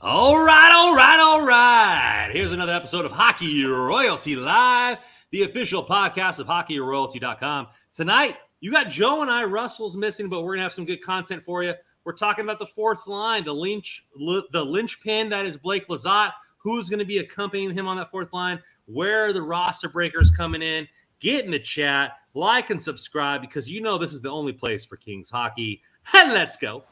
All right, all right, all right. Here's another episode of Hockey Royalty Live, the official podcast of hockeyroyalty.com. Tonight, you got Joe and I. Russell's missing, but we're going to have some good content for you. We're talking about the fourth line, the linchpin that is Blake Lizotte. Who's going to be accompanying him on that fourth line? Where are the roster breakers coming in? Get in the chat, like and subscribe, because you know this is the only place for Kings hockey. And let's go.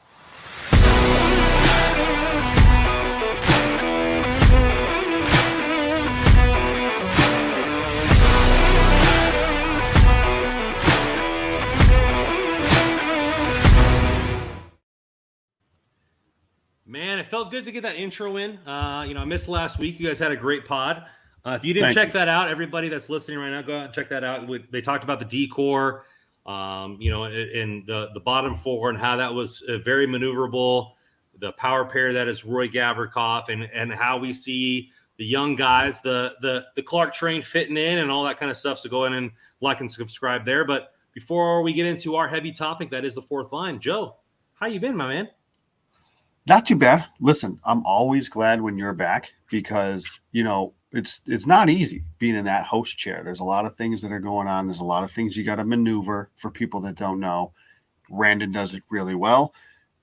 Man, it felt good to get that intro in. I missed last week. You guys had a great pod. If you didn't check that out, everybody that's listening right now, go out and check that out. They talked about the decor, in the bottom four and how that was very maneuverable. The power pair that is Roy Gavrikov and how we see the young guys, the Clark train fitting in and all that kind of stuff. So go in and like and subscribe there. But before we get into our heavy topic, that is the fourth line. Joe, how you been, my man? Not too bad. Listen, I'm always glad when you're back because, it's not easy being in that host chair. There's a lot of things that are going on. There's a lot of things you got to maneuver for people that don't know. Randon does it really well.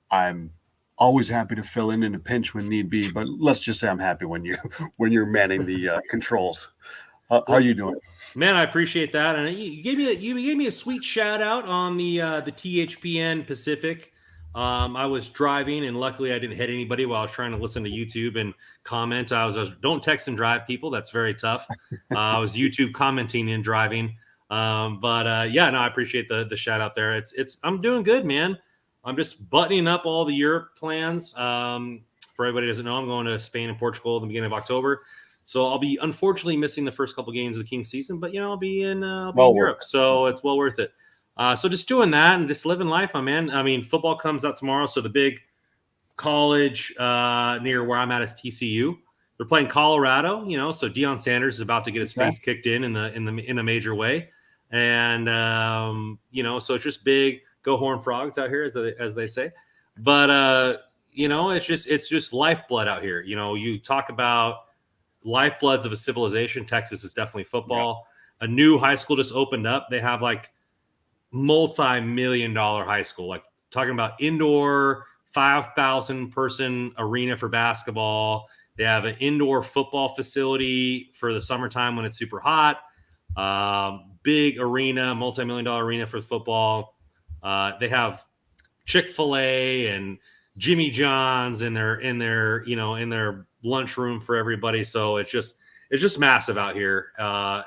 I'm always happy to fill in a pinch when need be, but let's just say I'm happy when you're manning the controls. How are you doing? Man, I appreciate that. And you gave me a sweet shout out on the THPN Pacific. I was driving, and luckily I didn't hit anybody while I was trying to listen to YouTube and comment. I was don't text and drive, people. That's very tough. I was YouTube commenting and driving. I appreciate the shout out there. I'm doing good, man. I'm just buttoning up all the Europe plans. For everybody who doesn't know, I'm going to Spain and Portugal at the beginning of October. So I'll be unfortunately missing the first couple games of the Kings season, but I'll be in Europe, so it's well worth it. So just doing that and just living life, my man. I mean, football comes out tomorrow, so the big college near where I'm at is TCU. They're playing Colorado, so Deion Sanders is about to get his face kicked in a major way, and so it's just big. Go Horned Frogs out here, as they say. But it's just lifeblood out here. You talk about lifebloods of a civilization. Texas is definitely football. Yeah. A new high school just opened up. They have like multi-million-dollar high school, like talking about indoor 5,000 person arena for basketball. They have an indoor football facility for the summertime when it's super hot. Big arena, multi-million-dollar arena for football. They have Chick-fil-A and Jimmy John's in their lunchroom for everybody. So it's just massive out here,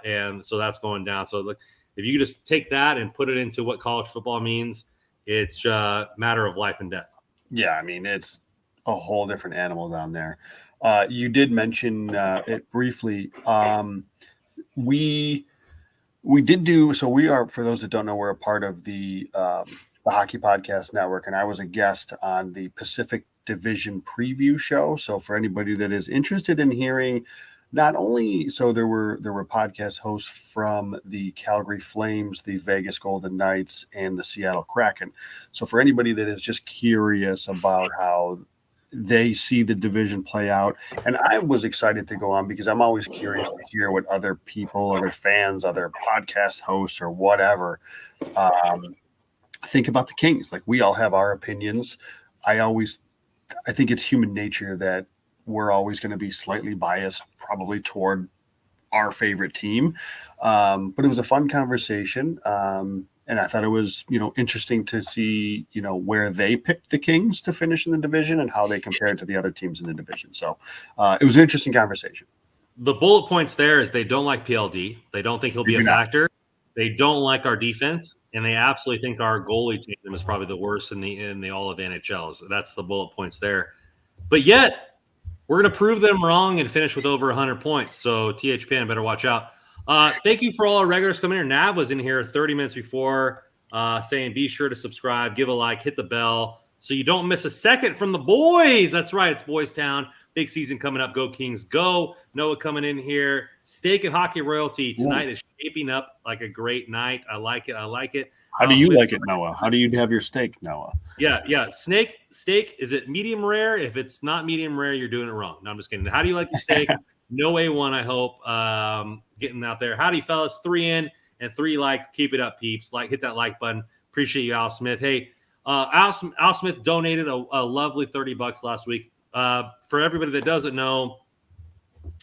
and so that's going down. So if you just take that and put it into what college football means, it's a matter of life and death. Yeah, I mean, it's a whole different animal down there. You did mention it briefly. We did do – so we are, for those that don't know, we're a part of the Hockey Podcast Network, and I was a guest on the Pacific Division preview show. So for anybody that is interested in hearing – not only so there were podcast hosts from the Calgary Flames, the Vegas Golden Knights, and the Seattle Kraken. So for anybody that is just curious about how they see the division play out, and I was excited to go on because I'm always curious to hear what other people, other fans, other podcast hosts or whatever think about the Kings. Like, we all have our opinions. I think it's human nature that we're always going to be slightly biased probably toward our favorite team. But it was a fun conversation. And I thought it was, interesting to see, where they picked the Kings to finish in the division and how they compared to the other teams in the division. So it was an interesting conversation. The bullet points there is they don't like PLD. They don't think he'll be a factor. They don't like our defense, and they absolutely think our goalie tandem is probably the worst in the all of the NHL. So that's the bullet points there. But yet, we're going to prove them wrong and finish with over 100 points. So THPN better watch out. Thank you for all our regulars coming here. Nav was in here 30 minutes before saying be sure to subscribe, give a like, hit the bell so you don't miss a second from the boys. That's right. It's Boys Town. Big season coming up. Go Kings, go. Noah coming in here. Steak and Hockey Royalty tonight is shaping up like a great night. I like it. How do you like it, Noah? How do you have your steak, Noah? Yeah. Steak, is it medium rare? If it's not medium rare, you're doing it wrong. No, I'm just kidding. How do you like your steak? No A1, I hope. Getting out there. Howdy, fellas. 3 in and 3 likes. Keep it up, peeps. Hit that like button. Appreciate you, Al Smith. Hey, Al Smith donated a lovely $30 last week. For everybody that doesn't know,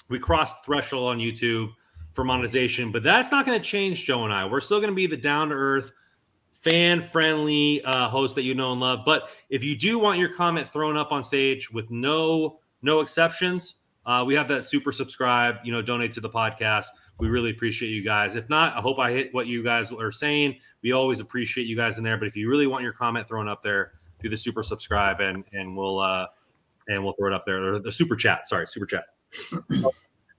we crossed the threshold on YouTube for monetization, but that's not going to change Joe and I. We're still going to be the down-to-earth, fan-friendly host that you know and love. But if you do want your comment thrown up on stage with no exceptions, we have that super subscribe, donate to the podcast. We really appreciate you guys. If not, I hope I hit what you guys are saying. We always appreciate you guys in there. But if you really want your comment thrown up there, do the super subscribe and we'll throw it up there. Or the super chat. Sorry, super chat.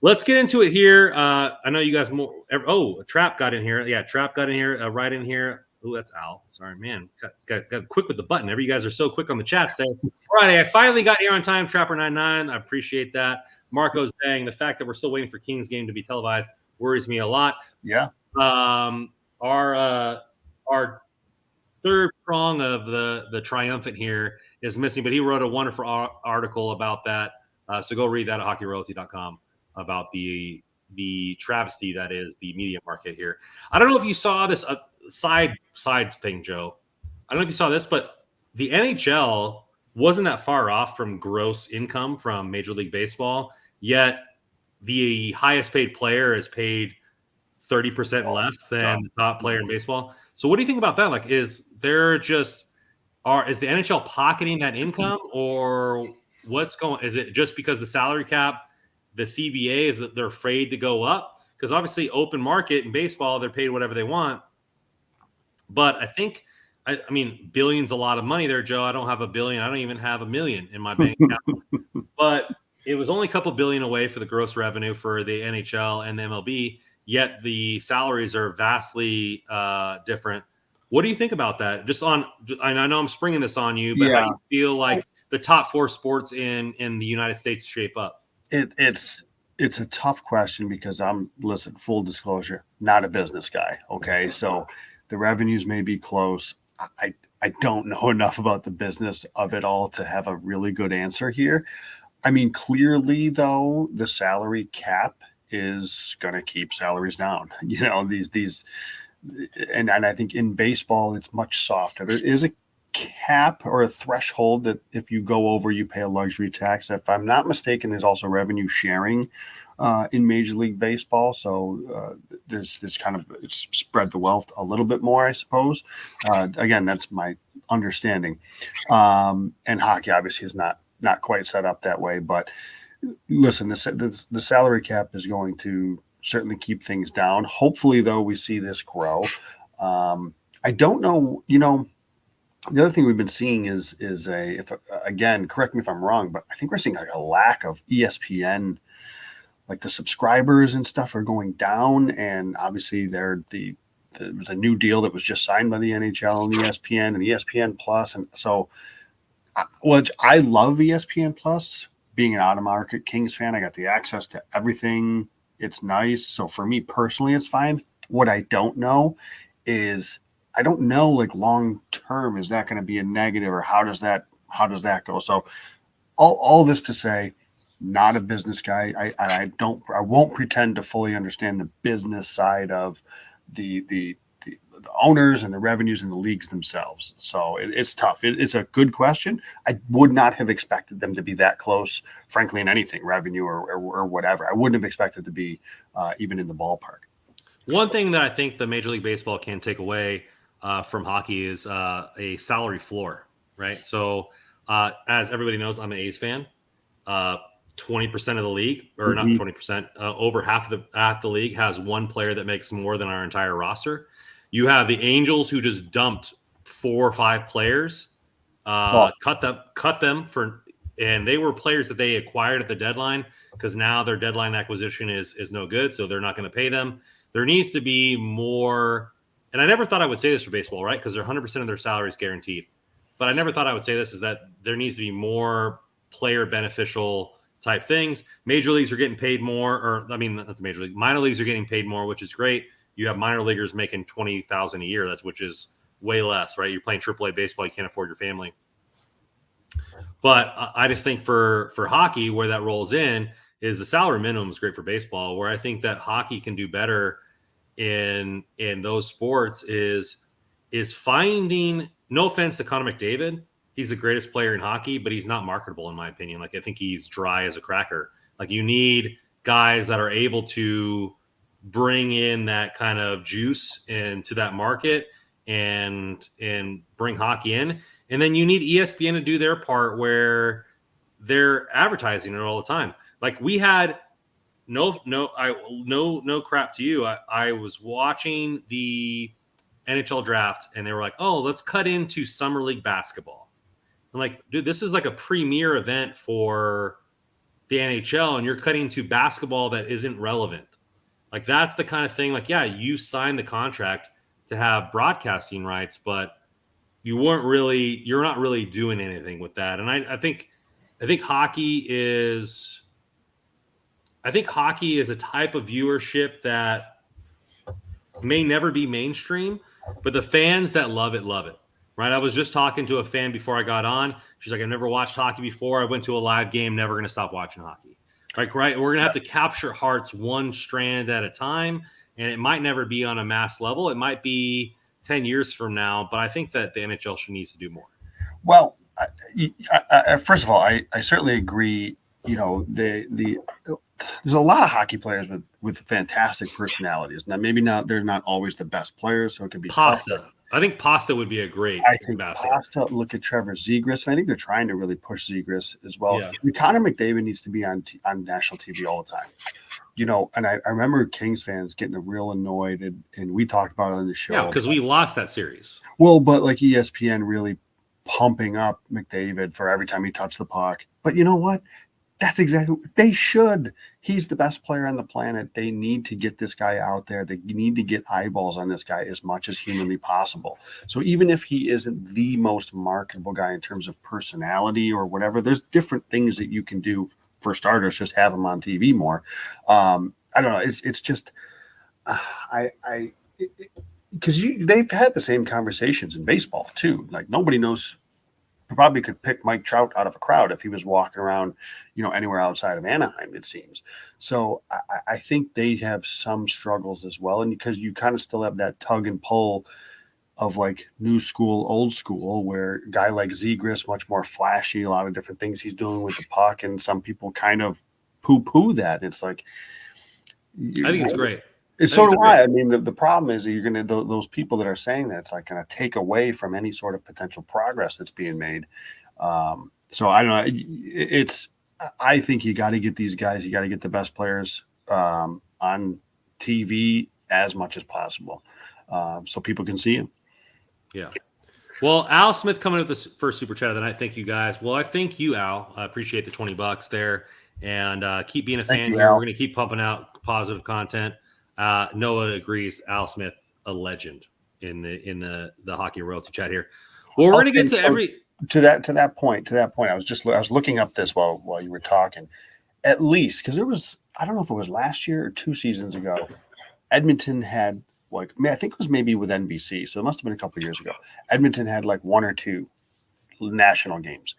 Let's get into it here. I know you guys more. Oh, Trap got in here. Yeah, Trap got in here. Right in here. Oh, that's Al. Sorry, man. Got quick with the button. You guys are so quick on the chats there. Friday, I finally got here on time. Trapper99. I appreciate that. Marco's saying the fact that we're still waiting for Kings game to be televised worries me a lot. Yeah. Our third prong of the triumphant here is missing, but he wrote a wonderful article about that. So go read that at hockeyroyalty.com about the travesty that is the media market here. I don't know if you saw this side thing, Joe. I don't know if you saw this, but the NHL wasn't that far off from gross income from Major League Baseball, yet the highest paid player is paid 30% less than the top player in baseball. So what do you think about that? Is the NHL pocketing that income, or what's going? Is it just because the salary cap, the CBA, is that they're afraid to go up? Because obviously, open market in baseball, they're paid whatever they want. But I think, I mean, billions a lot of money there, Joe. I don't have $1 billion. I don't even have $1 million in my bank account. But it was only a couple billion away for the gross revenue for the NHL and the MLB. Yet the salaries are vastly different. What do you think about that? I know I'm springing this on you, but how do you feel like the top 4 sports in the United States shape up? It's a tough question because listen, full disclosure, not a business guy. Okay. So the revenues may be close. I don't know enough about the business of it all to have a really good answer here. I mean, clearly though, the salary cap is going to keep salaries down. These, and I think in baseball, it's much softer. There is a cap or a threshold that if you go over, you pay a luxury tax. If I'm not mistaken, there's also revenue sharing in Major League Baseball. So there's kind of, it's spread the wealth a little bit more, I suppose. Again, that's my understanding. And hockey obviously is not quite set up that way, but listen, the salary cap is going to certainly keep things down. Hopefully, though, we see this grow. I don't know. The other thing we've been seeing is again, correct me if I'm wrong, but I think we're seeing like a lack of ESPN. Like the subscribers and stuff are going down, and obviously there was a new deal that was just signed by the NHL and ESPN and ESPN Plus, and so. I love ESPN Plus. Being an out-of-market Kings fan, I got the access to everything. It's nice. So for me personally, it's fine. What I don't know is like long-term, is that going to be a negative, or how does that go? So all this to say, not a business guy. I won't pretend to fully understand the business side of the owners and the revenues and the leagues themselves. So it's tough. It's a good question. I would not have expected them to be that close, frankly, in anything, revenue or whatever. I wouldn't have expected to be even in the ballpark. One thing that I think the Major League Baseball can take away from hockey is a salary floor, right? So as everybody knows, I'm an A's fan. 20% of the league, or not 20%, over half the league has one player that makes more than our entire roster. You have the Angels, who just dumped 4 or 5 players, cut them for, and they were players that they acquired at the deadline, because now their deadline acquisition is no good, so they're not going to pay them. There needs to be more, and I never thought I would say this for baseball, right? Because they're 100% of their salary is guaranteed. but I never thought I would say this, is that there needs to be more player beneficial type things. Major leagues are getting paid more, or I mean, not the major league, minor leagues are getting paid more, which is great. You have minor leaguers making $20,000 a year, which is way less, right? You're playing AAA baseball, you can't afford your family. But I just think for hockey, where that rolls in is the salary minimum is great for baseball. Where I think that hockey can do better in those sports is finding. No offense to Connor McDavid, he's the greatest player in hockey, but he's not marketable in my opinion. Like I think he's dry as a cracker. Like you need guys that are able to bring in that kind of juice into that market and bring hockey in. And then you need ESPN to do their part where they're advertising it all the time. Like we had no crap to you. I was watching the NHL draft and they were like, oh, let's cut into summer league basketball. I'm like, dude, this is like a premier event for the NHL and you're cutting to basketball that isn't relevant. Like that's the kind of thing, like, yeah, you signed the contract to have broadcasting rights, but you're not really doing anything with that. And I think hockey is a type of viewership that may never be mainstream, but the fans that love it, right? I was just talking to a fan before I got on. She's like, I've never watched hockey before. I went to a live game, never going to stop watching hockey. Like, right. We're going to have to capture hearts one strand at a time. And it might never be on a mass level. It might be 10 years from now, but I think that the NHL needs to do more. Well, first of all, I certainly agree. You know, there's a lot of hockey players with fantastic personalities. Now, maybe they're not always the best players, so it can be Pasta. tough. I think Pasta would be a great ambassador. Pasta, look at Trevor Zegras, and I think they're trying to really push Zegras as well. Yeah. Connor McDavid needs to be on national TV all the time. You know, and I remember Kings fans getting real annoyed, and we talked about it on the show. Yeah, because we lost that series. Well, but like ESPN really pumping up McDavid for every time he touched the puck. But you know what? That's exactly what they should. He's the best player on the planet. They need to get this guy out there. They need to get eyeballs on this guy as much as humanly possible. So even if he isn't the most marketable guy in terms of personality or whatever, there's different things that you can do. For starters, just have him on TV more. I don't know. It's just because they've had the same conversations in baseball too. Like nobody knows. Probably could pick Mike Trout out of a crowd if he was walking around, you know, anywhere outside of Anaheim, it seems. So I think they have some struggles as well. And because you kind of still have that tug and pull of like new school, old school, where a guy like Zegras, much more flashy, a lot of different things he's doing with the puck. And some people kind of poo-poo that. It's like, I think it's great. So do I. I mean, the problem is that you're going to those people that are saying that it's like going to take away from any sort of potential progress that's being made. So I don't know. I think you got to get these guys. You got to get the best players on TV as much as possible, so people can see them. Yeah. Well, Al Smith coming up with this first super chat of the night. Thank you guys. Well, I thank you, Al. I appreciate the $20 there, and keep being a fan here. Al. We're going to keep pumping out positive content. Noah agrees. Al Smith, a legend in the hockey royalty chat here. Well, we're going to get to that point. I was looking up this while you were talking. At least because there was, I don't know if it was last year or 2 seasons ago, Edmonton had I think it was maybe with NBC, so it must have been a couple of years ago. Edmonton had like 1 or 2 national games.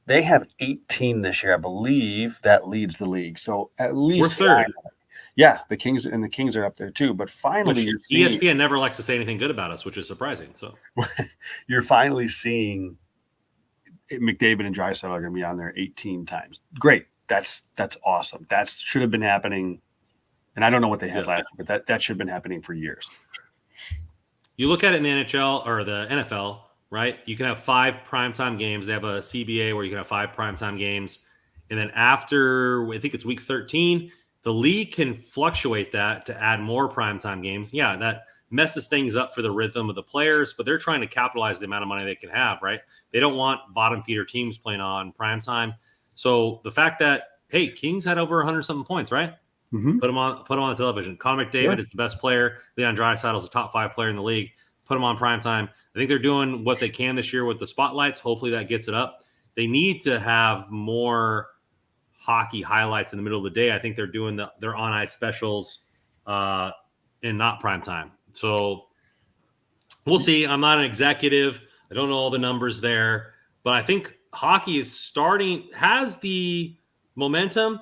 They have 18 this year, I believe. That leads the league. So at least we're third. Yeah, the Kings are up there too. But finally, ESPN never likes to say anything good about us, which is surprising. So you're finally seeing McDavid and Draisaitl are going to be on there 18 times. Great, that's awesome. That should have been happening. And I don't know what they had last year, but that should have been happening for years. You look at it in the NHL or the NFL, right? You can have 5 primetime games. They have a CBA where you can have 5 primetime games. And then after, I think it's week 13, the league can fluctuate that to add more primetime games. Yeah, that messes things up for the rhythm of the players, but they're trying to capitalize the amount of money they can have, right? They don't want bottom feeder teams playing on primetime. So the fact that, hey, Kings had over 100-something points, right? Mm-hmm. Put them on the television. Connor McDavid is the best player. Leon Draisaitl is the top 5 player in the league. put them on primetime. I think they're doing what they can this year with the spotlights. Hopefully that gets it up. They need to have more hockey highlights in the middle of the day. I think they're doing their on ice specials and not primetime. So we'll see. I'm not an executive. I don't know all the numbers there, but I think hockey has the momentum.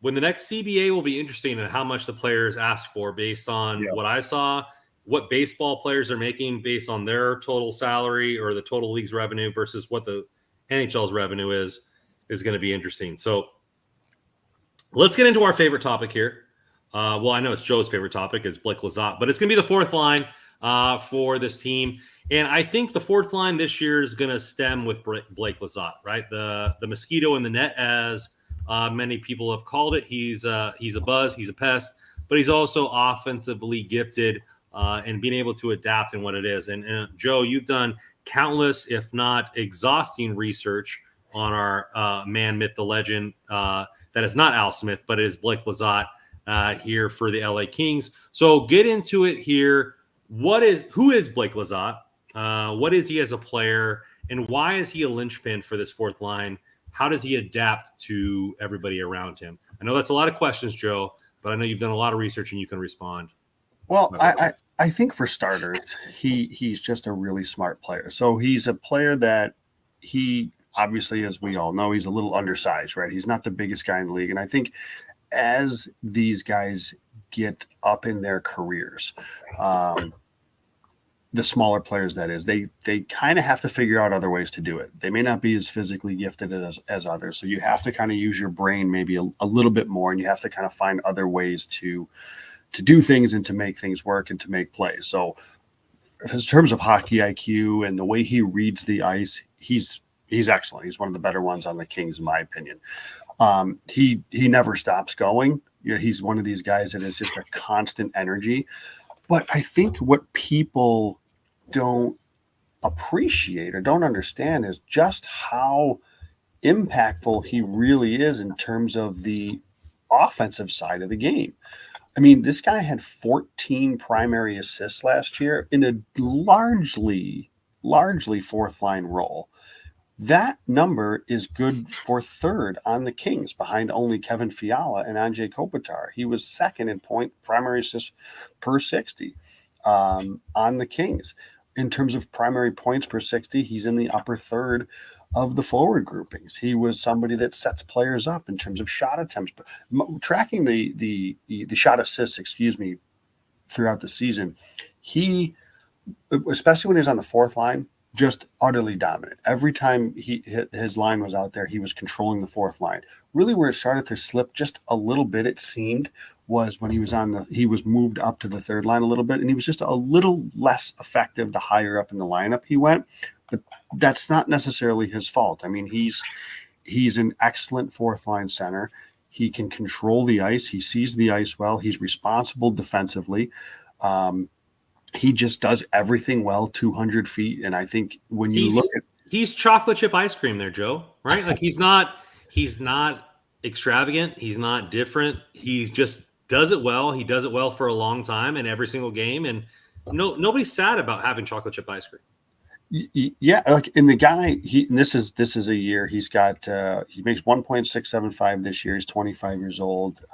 When the next CBA will be interesting in how much the players ask for based on what I saw, what baseball players are making based on their total salary or the total league's revenue versus what the NHL's revenue is going to be interesting. So let's get into our favorite topic here. Well, I know it's Joe's favorite topic is Blake Lizotte, but it's going to be the fourth line for this team. And I think the fourth line this year is going to stem with Blake Lizotte, right? The mosquito in the net, as many people have called it. He's a buzz, he's a pest, but he's also offensively gifted and being able to adapt in what it is. And Joe, you've done countless, if not exhausting, research on our man, myth, the legend. That is not Al Smith, but it is Blake Lizotte here for the LA Kings. So get into it here. Who is Blake Lizotte? What is he as a player, and why is he a linchpin for this fourth line? How does he adapt to everybody around him? I know that's a lot of questions, Joe, but I know you've done a lot of research and you can respond. Well, I think for starters, he's just a really smart player. So he's a player that he obviously, as we all know, he's a little undersized, right? He's not the biggest guy in the league. And I think as these guys get up in their careers, the smaller players, that is, they kind of have to figure out other ways to do it. They may not be as physically gifted as others. So you have to kind of use your brain maybe a little bit more, and you have to kind of find other ways to do things and to make things work and to make plays. So in terms of hockey IQ and the way he reads the ice, he's excellent. He's one of the better ones on the Kings, in my opinion. He never stops going. You know, he's one of these guys that is just a constant energy. But I think what people don't appreciate or don't understand is just how impactful he really is in terms of the offensive side of the game. I mean, this guy had 14 primary assists last year in a largely fourth line role. That number is good for third on the Kings, behind only Kevin Fiala and Anze Kopitar. He was second in primary assists per 60 on the Kings. In terms of primary points per 60, he's in the upper third of the forward groupings. He was somebody that sets players up in terms of shot attempts, tracking the shot assists, throughout the season. He, especially when he's on the fourth line, just utterly dominant. Every time his line was out there, he was controlling the fourth line. Really, where it started to slip just a little bit, it seemed, was when he was moved up to the third line a little bit, and he was just a little less effective the higher up in the lineup he went. But that's not necessarily his fault. I mean, he's an excellent fourth line center. He can control the ice. He sees the ice well. He's responsible defensively. He just does everything well, 200 feet. And I think when you look at, he's chocolate chip ice cream there, Joe, right? Like he's not extravagant. He's not different. He just does it well. He does it well for a long time in every single game. And nobody's sad about having chocolate chip ice cream. Yeah, like in the guy, this is a year he's got. He makes 1.675 this year. He's 25 years old.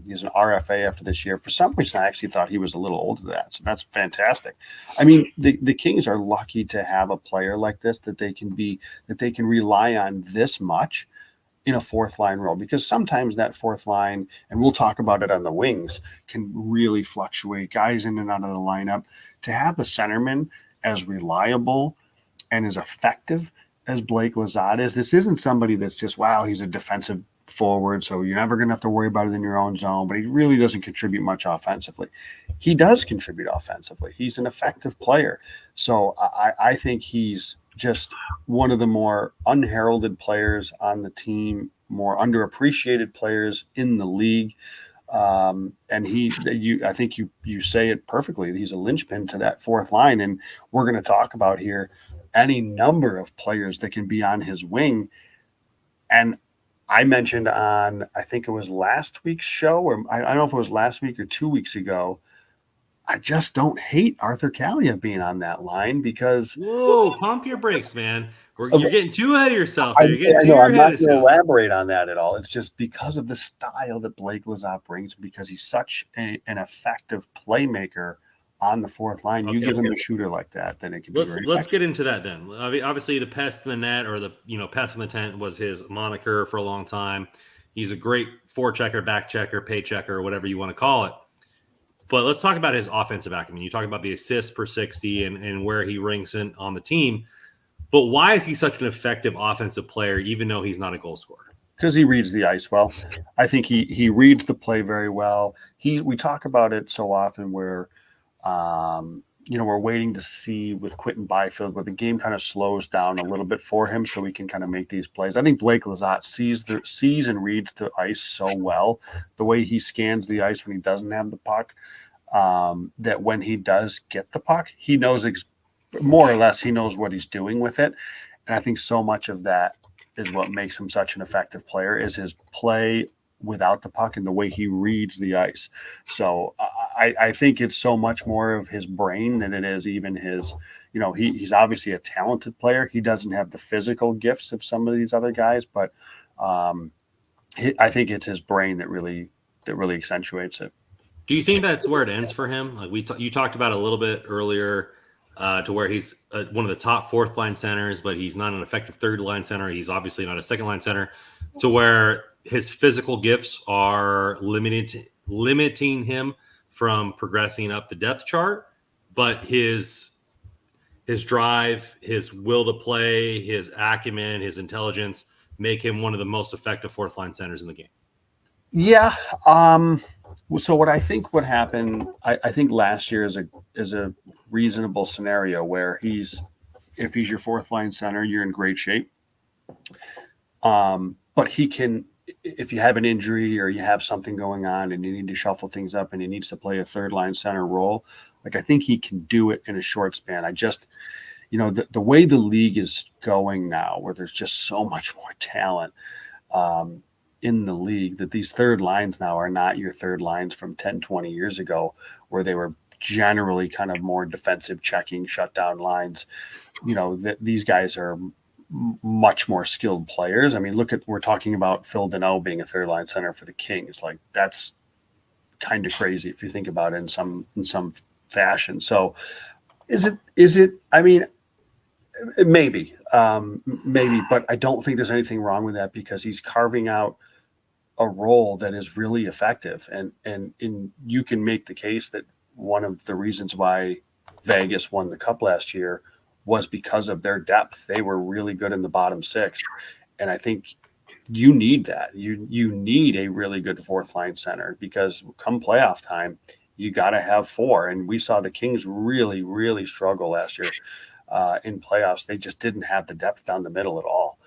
He's an RFA after this year. For some reason, I actually thought he was a little older than that. So that's fantastic. I mean, the Kings are lucky to have a player like this that they can rely on this much in a fourth line role, because sometimes that fourth line, and we'll talk about it on the wings, can really fluctuate guys in and out of the lineup. To have a centerman as reliable and as effective as Blake Lizotte is, this isn't somebody that's just, wow, he's a defensive forward, so you're never going to have to worry about it in your own zone, but he really doesn't contribute much offensively. He does contribute offensively. He's an effective player. So I think he's just one of the more unheralded players on the team, more underappreciated players in the league. And I think you say it perfectly. He's a linchpin to that fourth line. And we're going to talk about here any number of players that can be on his wing. And I mentioned on, I think it was last week's show, or I don't know if it was last week or 2 weeks ago, I just don't hate Arthur Kaliyev being on that line because Whoa, pump your brakes, man. You're getting too ahead of yourself I there. You're getting too know I'm ahead not of going to yourself. elaborate on that at all. It's just because of the style that Blake Lizotte brings, because he's such an effective playmaker on the fourth line. You give him a shooter like that, then it can be very Let's get into that then. Obviously, the pest in the net, or the pest in the tent, was his moniker for a long time. He's a great forechecker, back checker, pay checker, whatever you want to call it. But let's talk about his offensive acumen. You talk about the assists per 60 and where he ranks in on the team. But why is he such an effective offensive player, even though he's not a goal scorer? Because he reads the ice well. I think he reads the play very well. We talk about it so often where we're waiting to see with Quinton Byfield where the game kind of slows down a little bit for him so he can kind of make these plays. I think Blake Lizotte sees and reads the ice so well, the way he scans the ice when he doesn't have the puck, that when he does get the puck, he knows more or less he knows what he's doing with it. And I think so much of that is what makes him such an effective player, is his play without the puck and the way he reads the ice. So I think it's so much more of his brain than it is even his, he's obviously a talented player. He doesn't have the physical gifts of some of these other guys, but I think it's his brain that really accentuates it. Do you think that's where it ends for him? Like you talked about a little bit earlier, to where he's one of the top fourth line centers, but he's not an effective third line center. He's obviously not a second line center, to where his physical gifts are limiting him from progressing up the depth chart, but his drive, his will to play, his acumen, his intelligence make him one of the most effective fourth line centers in the game. Yeah. So what I think would happen, I think last year is a reasonable scenario where if he's your fourth line center, you're in great shape. But he can, if you have an injury or you have something going on and you need to shuffle things up and he needs to play a third line center role, like I think he can do it in a short span. I just, the way the league is going now, where there's just so much more talent, in the league, that these third lines now are not your third lines from 10, 20 years ago, where they were generally kind of more defensive checking shutdown lines. These guys are much more skilled players. I mean, we're talking about Phil Deneau being a third line center for the Kings. Like, that's kind of crazy if you think about it in some fashion. So is it, I mean, maybe, but I don't think there's anything wrong with that, because he's carving out a role that is really effective. And you can make the case that one of the reasons why Vegas won the cup last year was because of their depth. They were really good in the bottom six. And I think you need that. You need a really good fourth line center, because come playoff time, you got to have four. And we saw the Kings really, really struggle last year in playoffs. They just didn't have the depth down the middle at all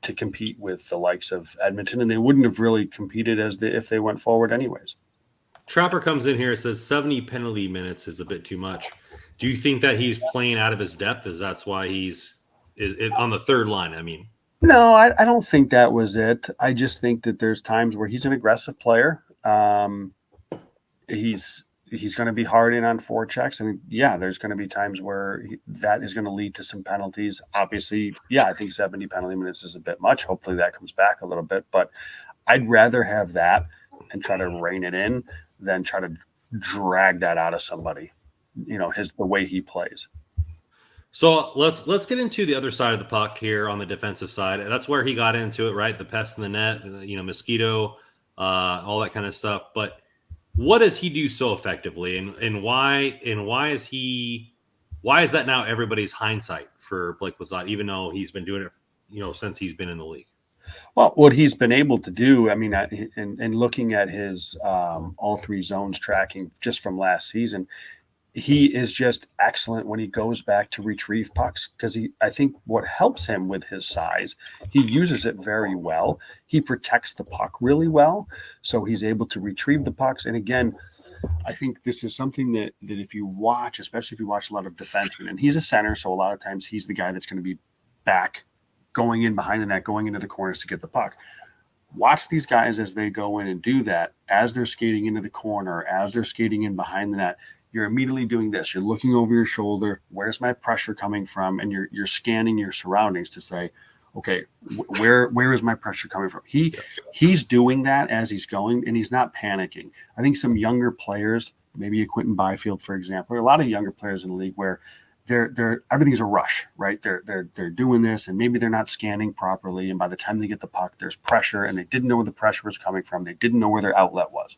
to compete with the likes of Edmonton, and they wouldn't have really competed if they went forward anyways. Trapper comes in here and says 70 penalty minutes is a bit too much. Do you think that he's playing out of his depth? That's why he's on the third line? I mean, no, I don't think that was it. I just think that there's times where he's an aggressive player. He's going to be hard in on forechecks. I mean, yeah, there's going to be times where that is going to lead to some penalties. Obviously, yeah, I think 70 penalty minutes is a bit much. Hopefully that comes back a little bit, but I'd rather have that and try to rein it in than try to drag that out of somebody, the way he plays. So let's get into the other side of the puck here on the defensive side. That's where he got into it, right? The pest in the net, mosquito, all that kind of stuff. But what does he do so effectively, and why is that now everybody's hindsight for Blake Lizotte, even though he's been doing it, since he's been in the league? Well, what he's been able to do, I mean, and looking at his all three zones tracking just from last season, he is just excellent when he goes back to retrieve pucks, because I think what helps him with his size, he uses it very well. He protects the puck really well, so he's able to retrieve the pucks. And again, I think this is something that if you watch, especially if you watch a lot of defensemen, and he's a center, so a lot of times he's the guy that's going to be back, going in behind the net, going into the corners to get the puck. watch these guys as they go in and do that, as they're skating into the corner, as they're skating in behind the net. You're immediately doing this. You're looking over your shoulder. Where's my pressure coming from? And you're scanning your surroundings to say, okay, where is my pressure coming from? He's doing that as he's going, and he's not panicking. I think some younger players, maybe a Quinton Byfield, for example, or a lot of younger players in the league where they're everything's a rush, right? They're doing this, and maybe they're not scanning properly, and by the time they get the puck, there's pressure, and they didn't know where the pressure was coming from. They didn't know where their outlet was.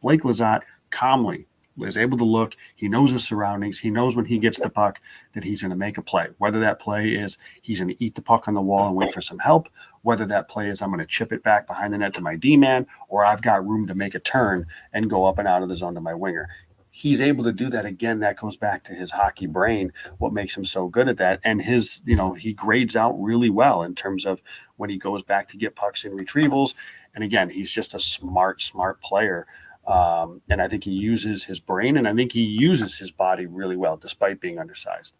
Blake Lizotte calmly is able to look. He knows his surroundings. He knows when he gets the puck that he's going to make a play. Whether that play is he's going to eat the puck on the wall and wait for some help, whether that play is I'm going to chip it back behind the net to my D-man, or I've got room to make a turn and go up and out of the zone to my winger. He's able to do that. Again, that goes back to his hockey brain, what makes him so good at that. And his, he grades out really well in terms of when he goes back to get pucks in retrievals. And again, he's just a smart player. And I think he uses his brain, and I think he uses his body really well, despite being undersized.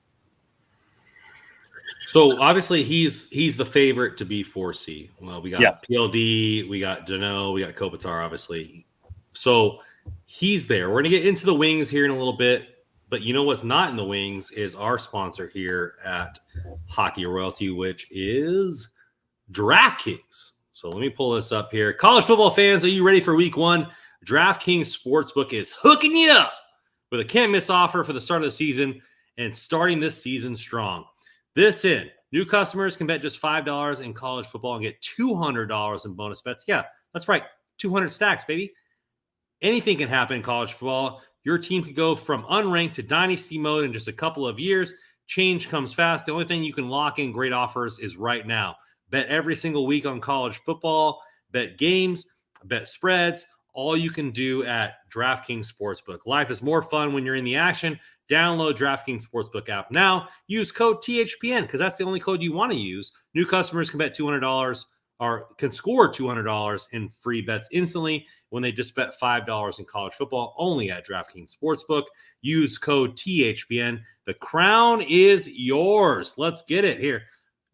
So obviously he's the favorite to be 4C. Well, we got PLD, we got Dano, we got Kopitar, obviously. So he's there. We're going to get into the wings here in a little bit, but you know what's not in the wings is our sponsor here at Hockey Royalty, which is DraftKings. So let me pull this up here. College football fans, are you ready for week one? DraftKings Sportsbook is hooking you up with a can't-miss offer for the start of the season and starting this season strong. New customers can bet just $5 in college football and get $200 in bonus bets. Yeah, that's right. 200 stacks, baby. Anything can happen in college football. Your team could go from unranked to dynasty mode in just a couple of years. Change comes fast. The only thing you can lock in great offers is right now. Bet every single week on college football. Bet games. Bet spreads. All you can do at DraftKings Sportsbook. Life is more fun when you're in the action. Download DraftKings Sportsbook app now. Use code THPN because that's the only code you want to use. New customers can bet $200 or can score $200 in free bets instantly when they just bet $5 in college football only at DraftKings Sportsbook. Use code THPN. The crown is yours. Let's get it here.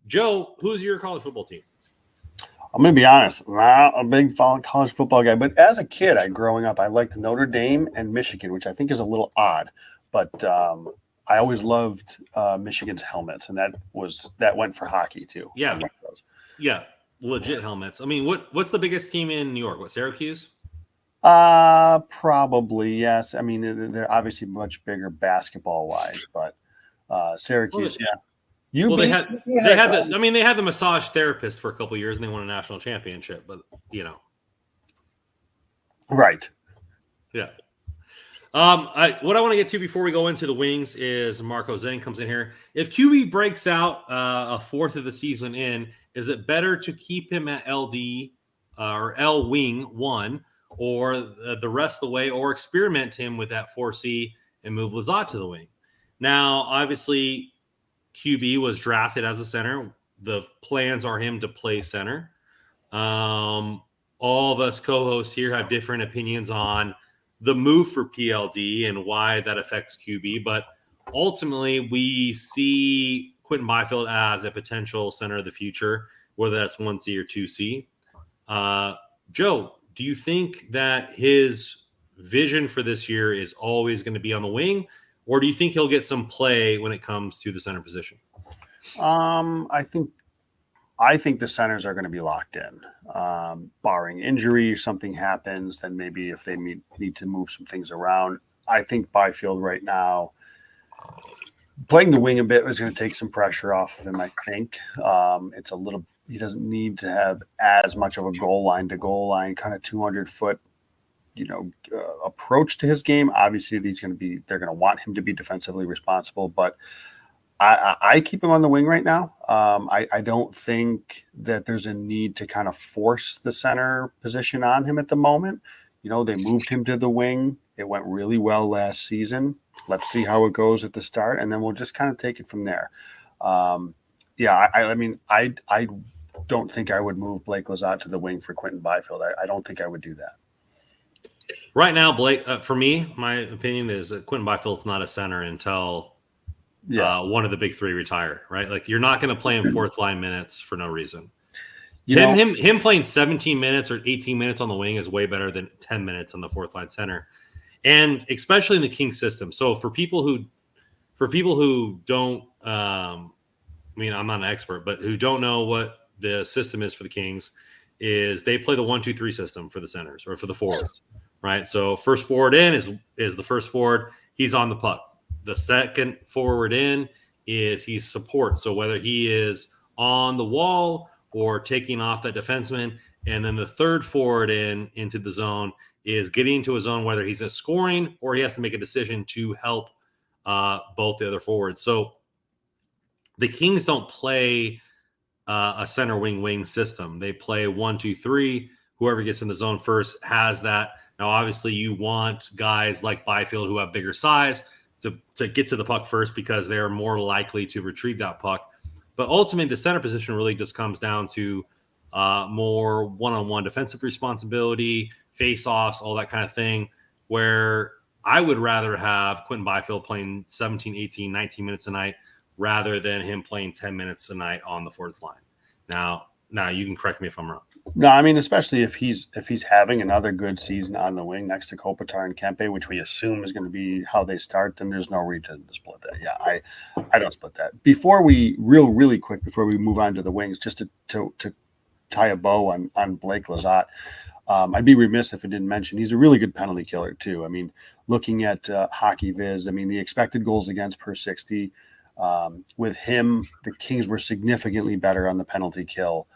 Joe, who's your college football team? I'm going to be honest, I'm not a big college football guy, but as a kid, growing up, I liked Notre Dame and Michigan, which I think is a little odd, but I always loved Michigan's helmets, and that went for hockey too. Yeah, legit helmets. I mean, what's the biggest team in New York? What, Syracuse? Probably yes. I mean, they're obviously much bigger basketball wise, but Syracuse, yeah. They had the massage therapist for a couple of years, and they won a national championship. But right, yeah. What I want to get to before we go into the wings is Marco Zen comes in here. If QB breaks out a fourth of the season in, is it better to keep him at LD or L wing 1, or the rest of the way, or experiment him with that 4C and move Lizotte to the wing? Now, obviously, QB was drafted as a center. The plans are him to play center. All of us co-hosts here have different opinions on the move for PLD and why that affects QB. But ultimately, we see Quinton Byfield as a potential center of the future, whether that's 1C or 2C. Joe, do you think that his vision for this year is always going to be on the wing? Or do you think he'll get some play when it comes to the center position? I think the centers are going to be locked in, barring injury or something happens. Then maybe if they need to move some things around, I think Byfield right now playing the wing a bit is going to take some pressure off of him. I think it's a little. He doesn't need to have as much of a goal line to goal line kind of 200-foot. Approach to his game. Obviously, they're going to want him to be defensively responsible, but I keep him on the wing right now. I don't think that there's a need to kind of force the center position on him at the moment. They moved him to the wing. It went really well last season. Let's see how it goes at the start, and then we'll just kind of take it from there. I don't think I would move Blake Lizotte to the wing for Quinton Byfield. I don't think I would do that. Right now, Blake, for me, my opinion is that Quinton Byfield's not a center until one of the big three retire, right? Like, you're not going to play him fourth line minutes for no reason. You know, Him playing 17 minutes or 18 minutes on the wing is way better than 10 minutes on the fourth line center, and especially in the Kings system. So for people who don't, I mean, I'm not an expert, but who don't know what the system is for the Kings, is they play the 1-2-3 system for the centers or for the forwards, right? So first forward in is the first forward. He's on the puck. The second forward in is he's support. So whether he is on the wall or taking off that defenseman, and then the third forward into the zone is getting into a zone, whether he's scoring or he has to make a decision to help both the other forwards. So the Kings don't play a center wing system. They play 1-2-3. Whoever gets in the zone first has that. Now, obviously, you want guys like Byfield who have bigger size to get to the puck first because they're more likely to retrieve that puck. But ultimately, the center position really just comes down to more one-on-one defensive responsibility, face-offs, all that kind of thing, where I would rather have Quinton Byfield playing 17, 18, 19 minutes a night rather than him playing 10 minutes a night on the fourth line. Now you can correct me if I'm wrong. No, I mean, especially if he's having another good season on the wing next to Kopitar and Kempe, which we assume is going to be how they start, then there's no reason to split that. Yeah, I don't split that. Before we really quick before we move on to the wings, just to tie a bow on Blake Lizotte, I'd be remiss if I didn't mention he's a really good penalty killer too. I mean, looking at Hockey Viz, I mean, the expected goals against per 60. With him, the Kings were significantly better on the penalty kill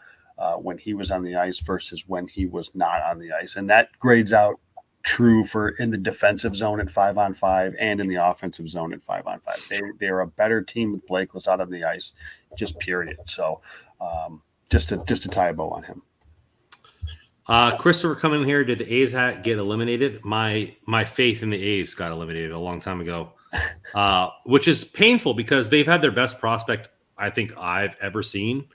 when he was on the ice versus when he was not on the ice. And that grades out true for in the defensive zone at 5-on-5 and in the offensive zone at 5-on-5. They are a better team with Blake Lizotte on the ice, just period. So just to tie a bow on him. Christopher coming in here. Did the A's get eliminated? My faith in the A's got eliminated a long time ago. Which is painful because they've had their best prospect I think I've ever seen.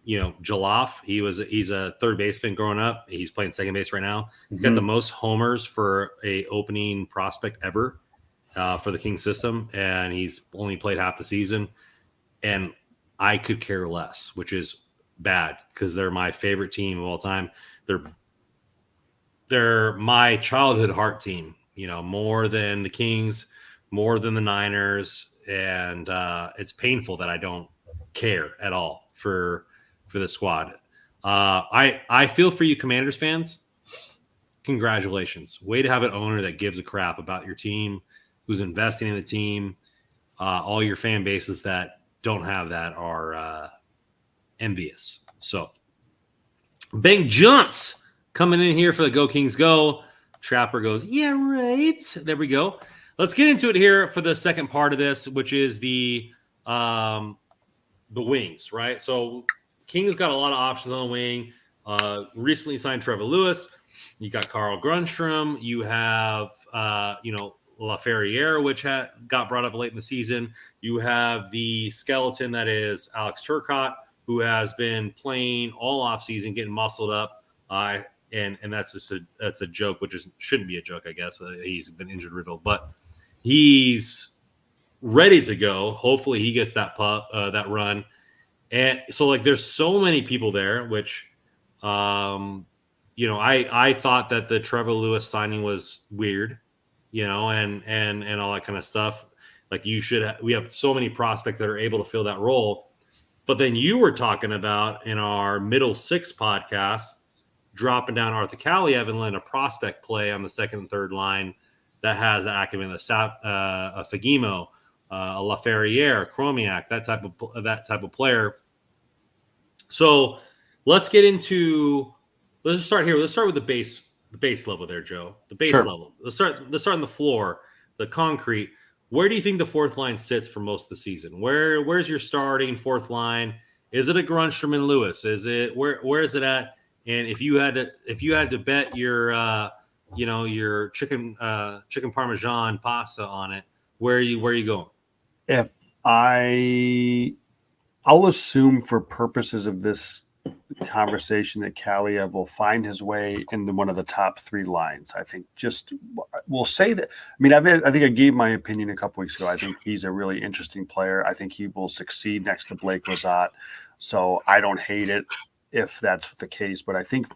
Joloff, he's a third baseman growing up. He's playing second base right now. He's got the most homers for a opening prospect ever for the Kings system, and he's only played half the season. And I could care less, which is bad because they're my favorite team of all time. They're my childhood heart team. More than the Kings, more than the Niners, and it's painful that I don't care at all for the squad. I feel for you, Commanders fans. Congratulations. Way to have an owner that gives a crap about your team, who's investing in the team. All your fan bases that don't have that are envious. So, Bang Junts coming in here for the Go Kings Go. Trapper goes, yeah, right. There we go. Let's get into it here for the second part of this, which is the wings, right? So Kings got a lot of options on the wing. Recently signed Trevor Lewis. You got Carl Grundstrom. You have, LaFerriere, which got brought up late in the season. You have the skeleton that is Alex Turcotte, who has been playing all offseason, getting muscled up. And that's a joke, which shouldn't be a joke, I guess. He's been injured riddled, but he's ready to go. Hopefully, he gets that run. And so, there's so many people there, which, I thought that the Trevor Lewis signing was weird, and all that kind of stuff. We have so many prospects that are able to fill that role. But then you were talking about in our Middle Six podcast, dropping down Arthur Kaliev and letting a prospect play on the second and third line that has acumen, a Fagimo, a LaFerriere, Chromiak, that type of player. So let's just start here. Let's start with the base level there, Joe. The base level. Let's start on the floor, the concrete. Where do you think the fourth line sits for most of the season? Where's your starting fourth line? Is it a Grundstrom and Lewis? Is it where is it at? And if you had to bet your chicken Parmesan pasta on it, where are you going? I'll assume for purposes of this conversation that Kaliev will find his way into one of the top three lines. I think we'll say that. I mean, I think I gave my opinion a couple weeks ago. I think he's a really interesting player. I think he will succeed next to Blake Lizotte. So I don't hate it if that's the case, but I think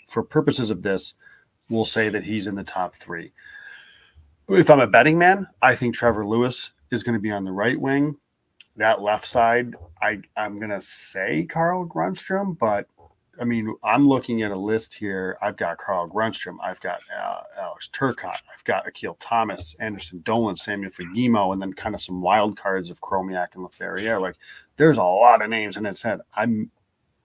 for purposes of this, we'll say that he's in the top 3. If I'm a betting man, I think Trevor Lewis is going to be on the right wing. That left side, I'm going to say Carl Grunstrom, but I mean, I'm looking at a list here. I've got Carl Grunstrom. I've got Alex Turcotte. I've got Akil Thomas, Anderson Dolan, Samuel Fagimo, and then kind of some wild cards of Chromiak and LaFerriere. Like, there's a lot of names. And it said, I'm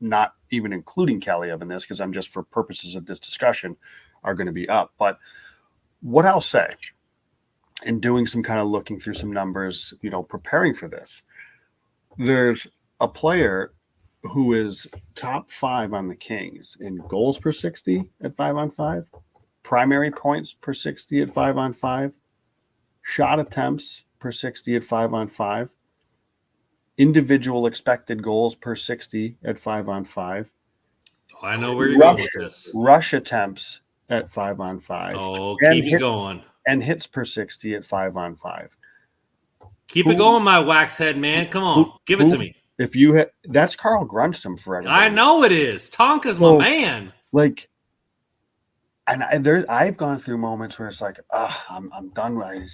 not even including Kaliev in this because I'm just, for purposes of this discussion, are going to be up. But what I'll say, in doing some kind of looking through some numbers, preparing for this, there's a player who is top 5 on the Kings in goals per 60 at 5-on-5, primary points per 60 at 5-on-5, shot attempts per 60 at 5-on-5, individual expected goals per 60 at 5-on-5. I know where you're going with this. Rush attempts at 5-on-5. Oh, keep it going. And hits per 60 at 5-on-5. Keep it going, my wax head, man. Come on, give it to me. If you that's Carl Grunstrom for everybody. I know it is. Tonka's my man. Like, and I've gone through moments where it's like, I'm done. I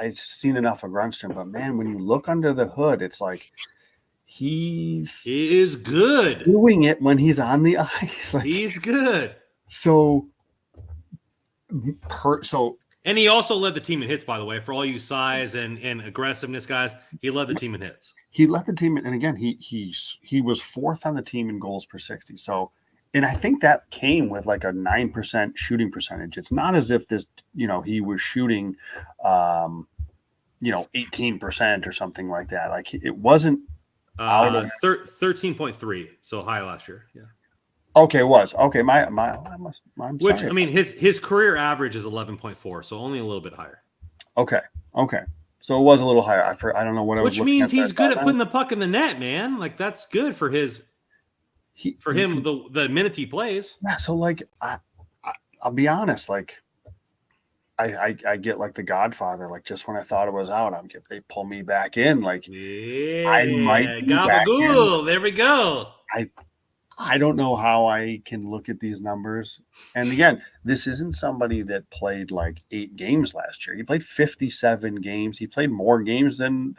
just seen enough of Grunstrom. But man, when you look under the hood, it's like he is good doing it when he's on the ice. Like, he's good. So. And he also led the team in hits, by the way, for all you size and aggressiveness guys. He led the team in hits. He led the team, and again, he was 4th on the team in goals per 60. So, and I think that came with like a 9% shooting percentage. It's not as if this, he was shooting, 18% or something like that. Like, it wasn't out of 13.3, so high last year. Yeah. Okay, it was. Okay, I'm Which, sorry. I mean, his career average is 11.4, so only a little bit higher. Okay. So it was a little higher. I don't know what I was. Which means he's good at putting the puck in the net, man. Like, that's good for him. The minutes he plays. Yeah. So like, I'll be honest. Like, I get like the Godfather. Like, just when I thought it was out, they pull me back in. Like, yeah, I might be gabagool. There we go. I don't know how I can look at these numbers. And again, this isn't somebody that played like 8 games last year. He played 57 games. He played more games than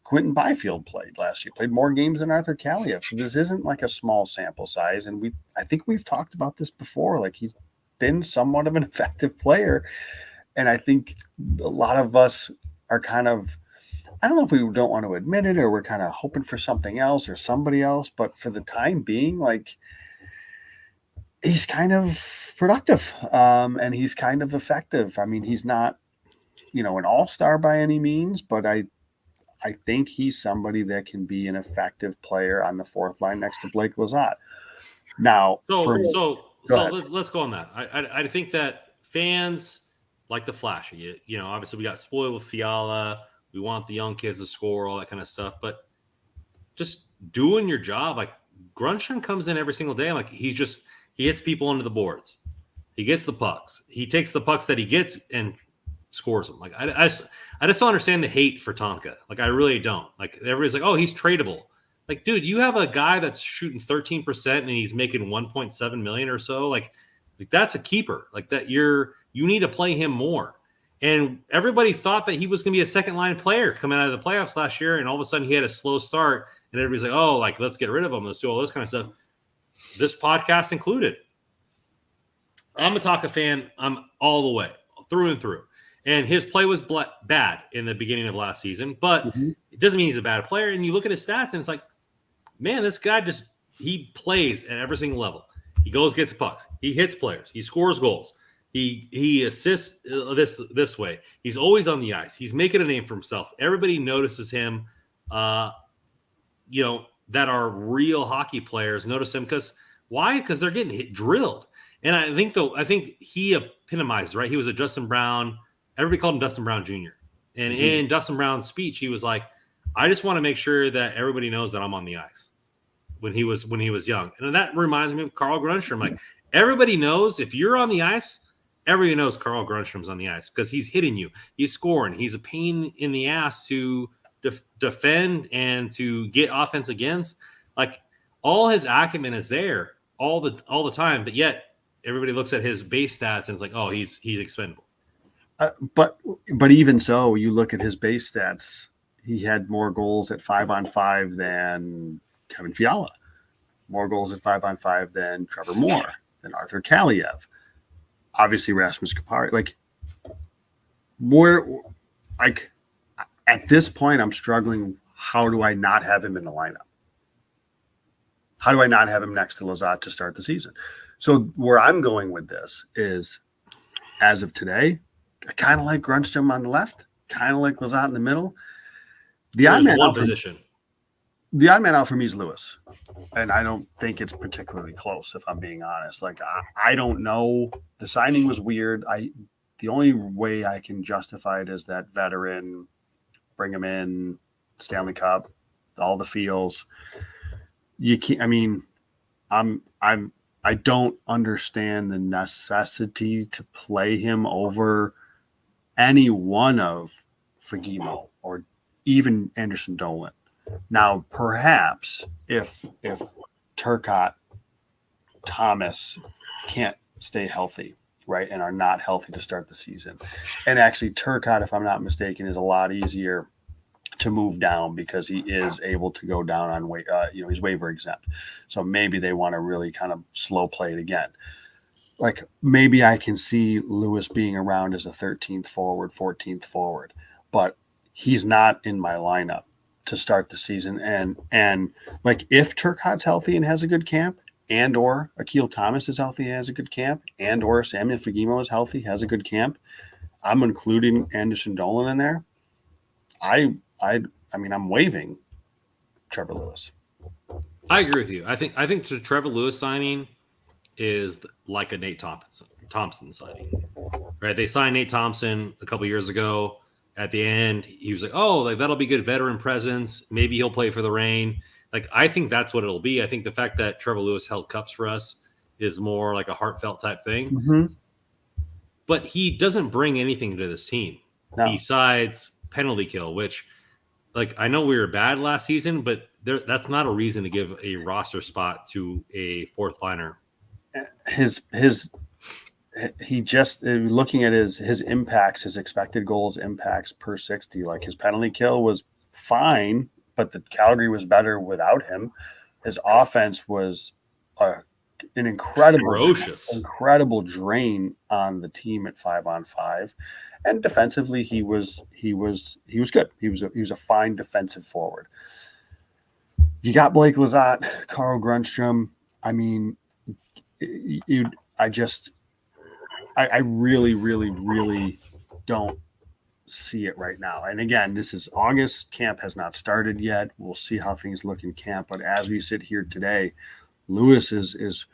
Quinton Byfield played last year. He played more games than Arthur Kaliev. So this isn't like a small sample size. And I think we've talked about this before. Like, he's been somewhat of an effective player. And I think a lot of us are kind of, I don't know if we don't want to admit it or we're kind of hoping for something else or somebody else, but for the time being, like, he's kind of productive and he's kind of effective. I mean, he's not, an all-star by any means, but I think he's somebody that can be an effective player on the 4th line next to Blake Lizotte. Now, let's go on that. I think that fans like the flashy. Obviously we got spoiled with Fiala. We want the young kids to score, all that kind of stuff. But just doing your job, like, Grunstrom comes in every single day. Like, he hits people under the boards. He gets the pucks. He takes the pucks that he gets and scores them. Like, I just don't understand the hate for Tonka. Like, I really don't. Like, everybody's like, oh, he's tradable. Like, dude, you have a guy that's shooting 13% and he's making 1.7 million or so. Like that's a keeper. Like, that you need to play him more. And everybody thought that he was going to be a second-line player coming out of the playoffs last year, and all of a sudden he had a slow start, and everybody's like, oh, like, let's get rid of him. Let's do all this kind of stuff. This podcast included. I'm a Tonka fan. I'm all the way, through and through. And his play was bad in the beginning of last season, but it doesn't mean he's a bad player. And you look at his stats, and it's like, man, this guy he plays at every single level. He goes, gets pucks. He hits players. He scores goals. He assists this way. He's always on the ice. He's making a name for himself. Everybody notices him. That are real hockey players notice him why? Because they're getting drilled. And I think he epitomized, right? He was a Dustin Brown. Everybody called him Dustin Brown Jr. And in Dustin Brown's speech, he was like, I just want to make sure that everybody knows that I'm on the ice when he was young. And that reminds me of Carl Grunstrom. Like, everybody knows if you're on the ice, everybody knows Carl Grunstrom's on the ice because he's hitting you. He's scoring. He's a pain in the ass to defend and to get offense against. Like, all his acumen is there all the time, but yet everybody looks at his base stats and it's like, oh, he's expendable. But even so, you look at his base stats. He had more goals at 5-on-5 than Kevin Fiala, more goals at 5-on-5 than Trevor Moore, than Arthur Kaliev, obviously Rasmus Kupari. Like, at this point, I'm struggling. How do I not have him in the lineup? How do I not have him next to Lizotte to start the season? So where I'm going with this is, as of today, I kind of like Grundstrom on the left, kind of like Lizotte in the middle. The odd man out for me is Lewis, and I don't think it's particularly close, if I'm being honest. Like, I don't know. The signing was weird. The only way I can justify it is that veteran, bring him in, Stanley Cup, all the feels. You can't. I mean, I don't understand the necessity to play him over any one of Fagemo or even Anderson Dolan. Now, perhaps if Turcotte, Thomas can't stay healthy, right, and are not healthy to start the season, and actually Turcotte, if I'm not mistaken, is a lot easier to move down because he is able to go down on he's waiver exempt. So maybe they want to really kind of slow play it again. Like, maybe I can see Lewis being around as a 13th forward, 14th forward, but he's not in my lineup to start the season. And like, if Turcotte's healthy and has a good camp, and or Akil Thomas is healthy, has a good camp, and or Samuel Fagemo is healthy, has a good camp, I'm including Anderson Dolan in there. I mean, I'm waiving Trevor Lewis. I agree with you. I think the Trevor Lewis signing is like a Nate Thompson signing, right? They signed Nate Thompson a couple years ago. At the end, he was like, oh, like, that'll be good veteran presence. Maybe he'll play for the Reign. Like, I think that's what it'll be. I think the fact that Trevor Lewis held cups for us is more like a heartfelt type thing. Mm-hmm. But he doesn't bring anything to this team besides penalty kill, which, like, I know we were bad last season, but that's not a reason to give a roster spot to a fourth liner. He just, looking at his impacts, his expected goals impacts per 60, like, his penalty kill was fine, but the Calgary was better without him. His offense was an incredible drain on the team at 5-on-5, and defensively he was good. He was a fine defensive forward. You got Blake Lizotte, Carl Grundstrom. I mean, I really, really, really don't see it right now. And again, this is August. Camp has not started yet. We'll see how things look in camp. But as we sit here today, Lewis is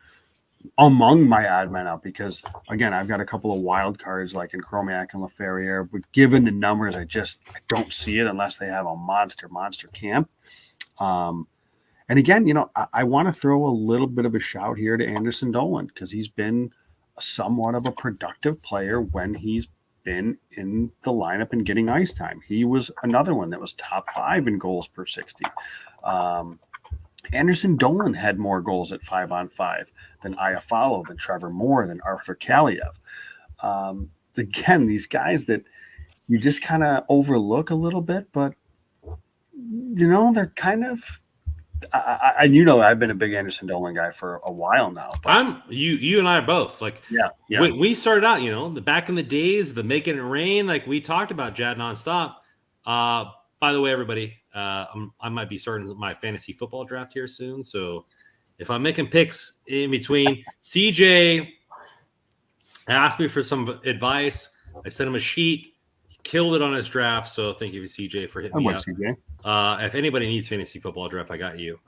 among my odd men out because, again, I've got a couple of wild cards like in Chromiak and LaFerriere. But given the numbers, I don't see it unless they have a monster camp. And again, I want to throw a little bit of a shout here to Anderson Dolan because he's been somewhat of a productive player when he's been in the lineup and getting ice time. He was another one that was top 5 in goals per 60. Anderson Dolan had more goals at 5-on-5 than Iafallo, than Trevor Moore, than Arthur Kaliev. Again, these guys that you just kind of overlook a little bit, but they're kind of. I've been a big Anderson Dolan guy for a while now. But you and I are both like, yeah. When we started out, the back in the days, the making it rain, like we talked about Jad nonstop. By the way, everybody, I might be starting my fantasy football draft here soon. So if I'm making picks in between, CJ asked me for some advice. I sent him a sheet. He killed it on his draft. So thank you, CJ, for hitting me up. CJ. If anybody needs fantasy football draft, I got you.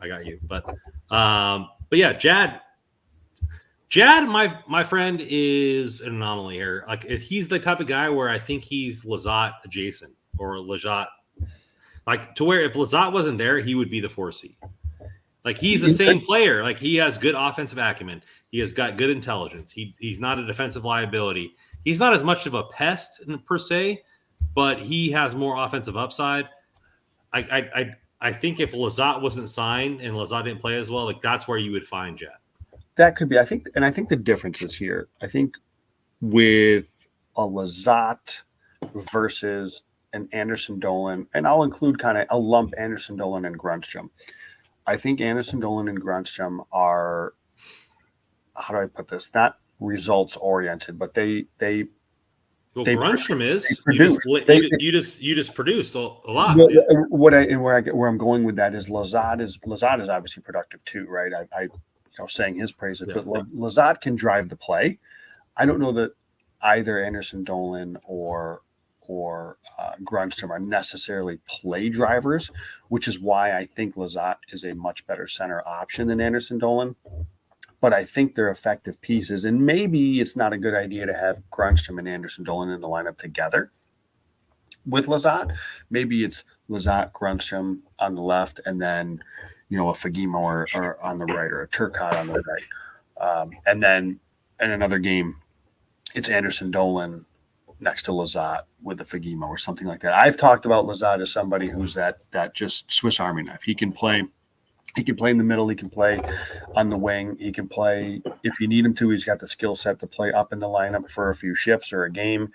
But yeah, Jad, my friend is an anomaly here. Like, he's the type of guy where I think he's Lizotte adjacent or Lizotte, like, to where if Lizotte wasn't there, he would be the 4C. Like, he's the same player. Like, he has good offensive acumen. He has got good intelligence. He's not a defensive liability. He's not as much of a pest per se, but he has more offensive upside. I I think if Lizotte wasn't signed and Lizotte didn't play as well, like that's where you would find Jet. That could be. I think the difference is here. I think with a Lizotte versus an Anderson Dolan, and I'll lump Anderson Dolan and Grunstrom. I think Anderson Dolan and Grunstrom are, how do I put this? Not results oriented, but they Grunstrom is you just produced a lot. Where I'm going with that is Lizotte is obviously productive too, right? I saying his praises, but Lizotte can drive the play. I don't know that either Anderson Dolan or Grunstrom are necessarily play drivers, which is why I think Lizotte is a much better center option than Anderson Dolan. But I think they're effective pieces, and maybe it's not a good idea to have Grunstrom and Anderson Dolan in the lineup together with Lizotte. Maybe it's Lizotte, Grunstrom on the left, and then a Fagemo or on the right, or a Turcotte on the right, and then in another game, it's Anderson Dolan next to Lizotte with the Fagemo or something like that. I've talked about Lizotte as somebody who's that just Swiss Army knife. He can play in the middle. He can play on the wing. He can play if you need him to. He's got the skill set to play up in the lineup for a few shifts or a game,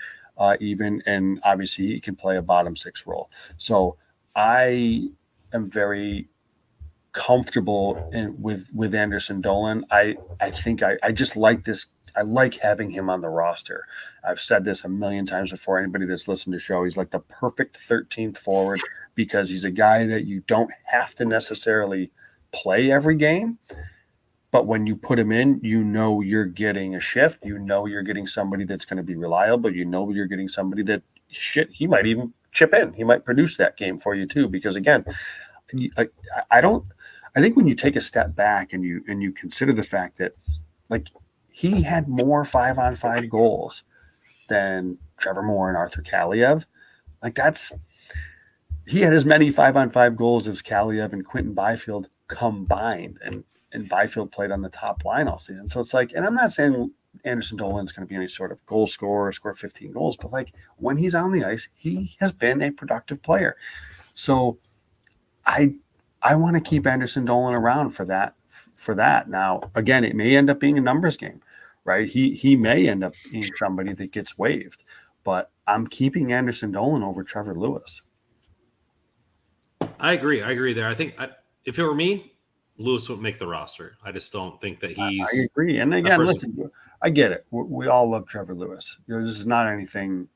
even. And obviously, he can play a bottom six role. So I am very comfortable with Anderson Dolan. I think I just like this. I like having him on the roster. I've said this a million times before. Anybody that's listened to the show, he's like the perfect 13th forward because he's a guy that you don't have to necessarily play every game. But when you put him in, you're getting a shift. You're getting somebody that's going to be reliable. You're getting somebody that, he might even chip in. He might produce that game for you too. Because again, I think when you take a step back and you consider the fact that he had more 5-on-5 goals than Trevor Moore and Arthur Kaliev. He had as many 5-on-5 goals as Kaliev and Quinton Byfield combined, and Byfield played on the top line all season. So it's and I'm not saying Anderson Dolan's going to be any sort of goal scorer, score 15 goals, but when he's on the ice, he has been a productive player. So I want to keep Anderson Dolan around for that. Now, again, it may end up being a numbers game, right? He may end up being somebody that gets waived, but I'm keeping Anderson Dolan over Trevor Lewis. I agree there. I think if it were me, Lewis wouldn't make the roster. I just don't think that he's. I agree. And again, listen, I get it. We all love Trevor Lewis. This is not anything,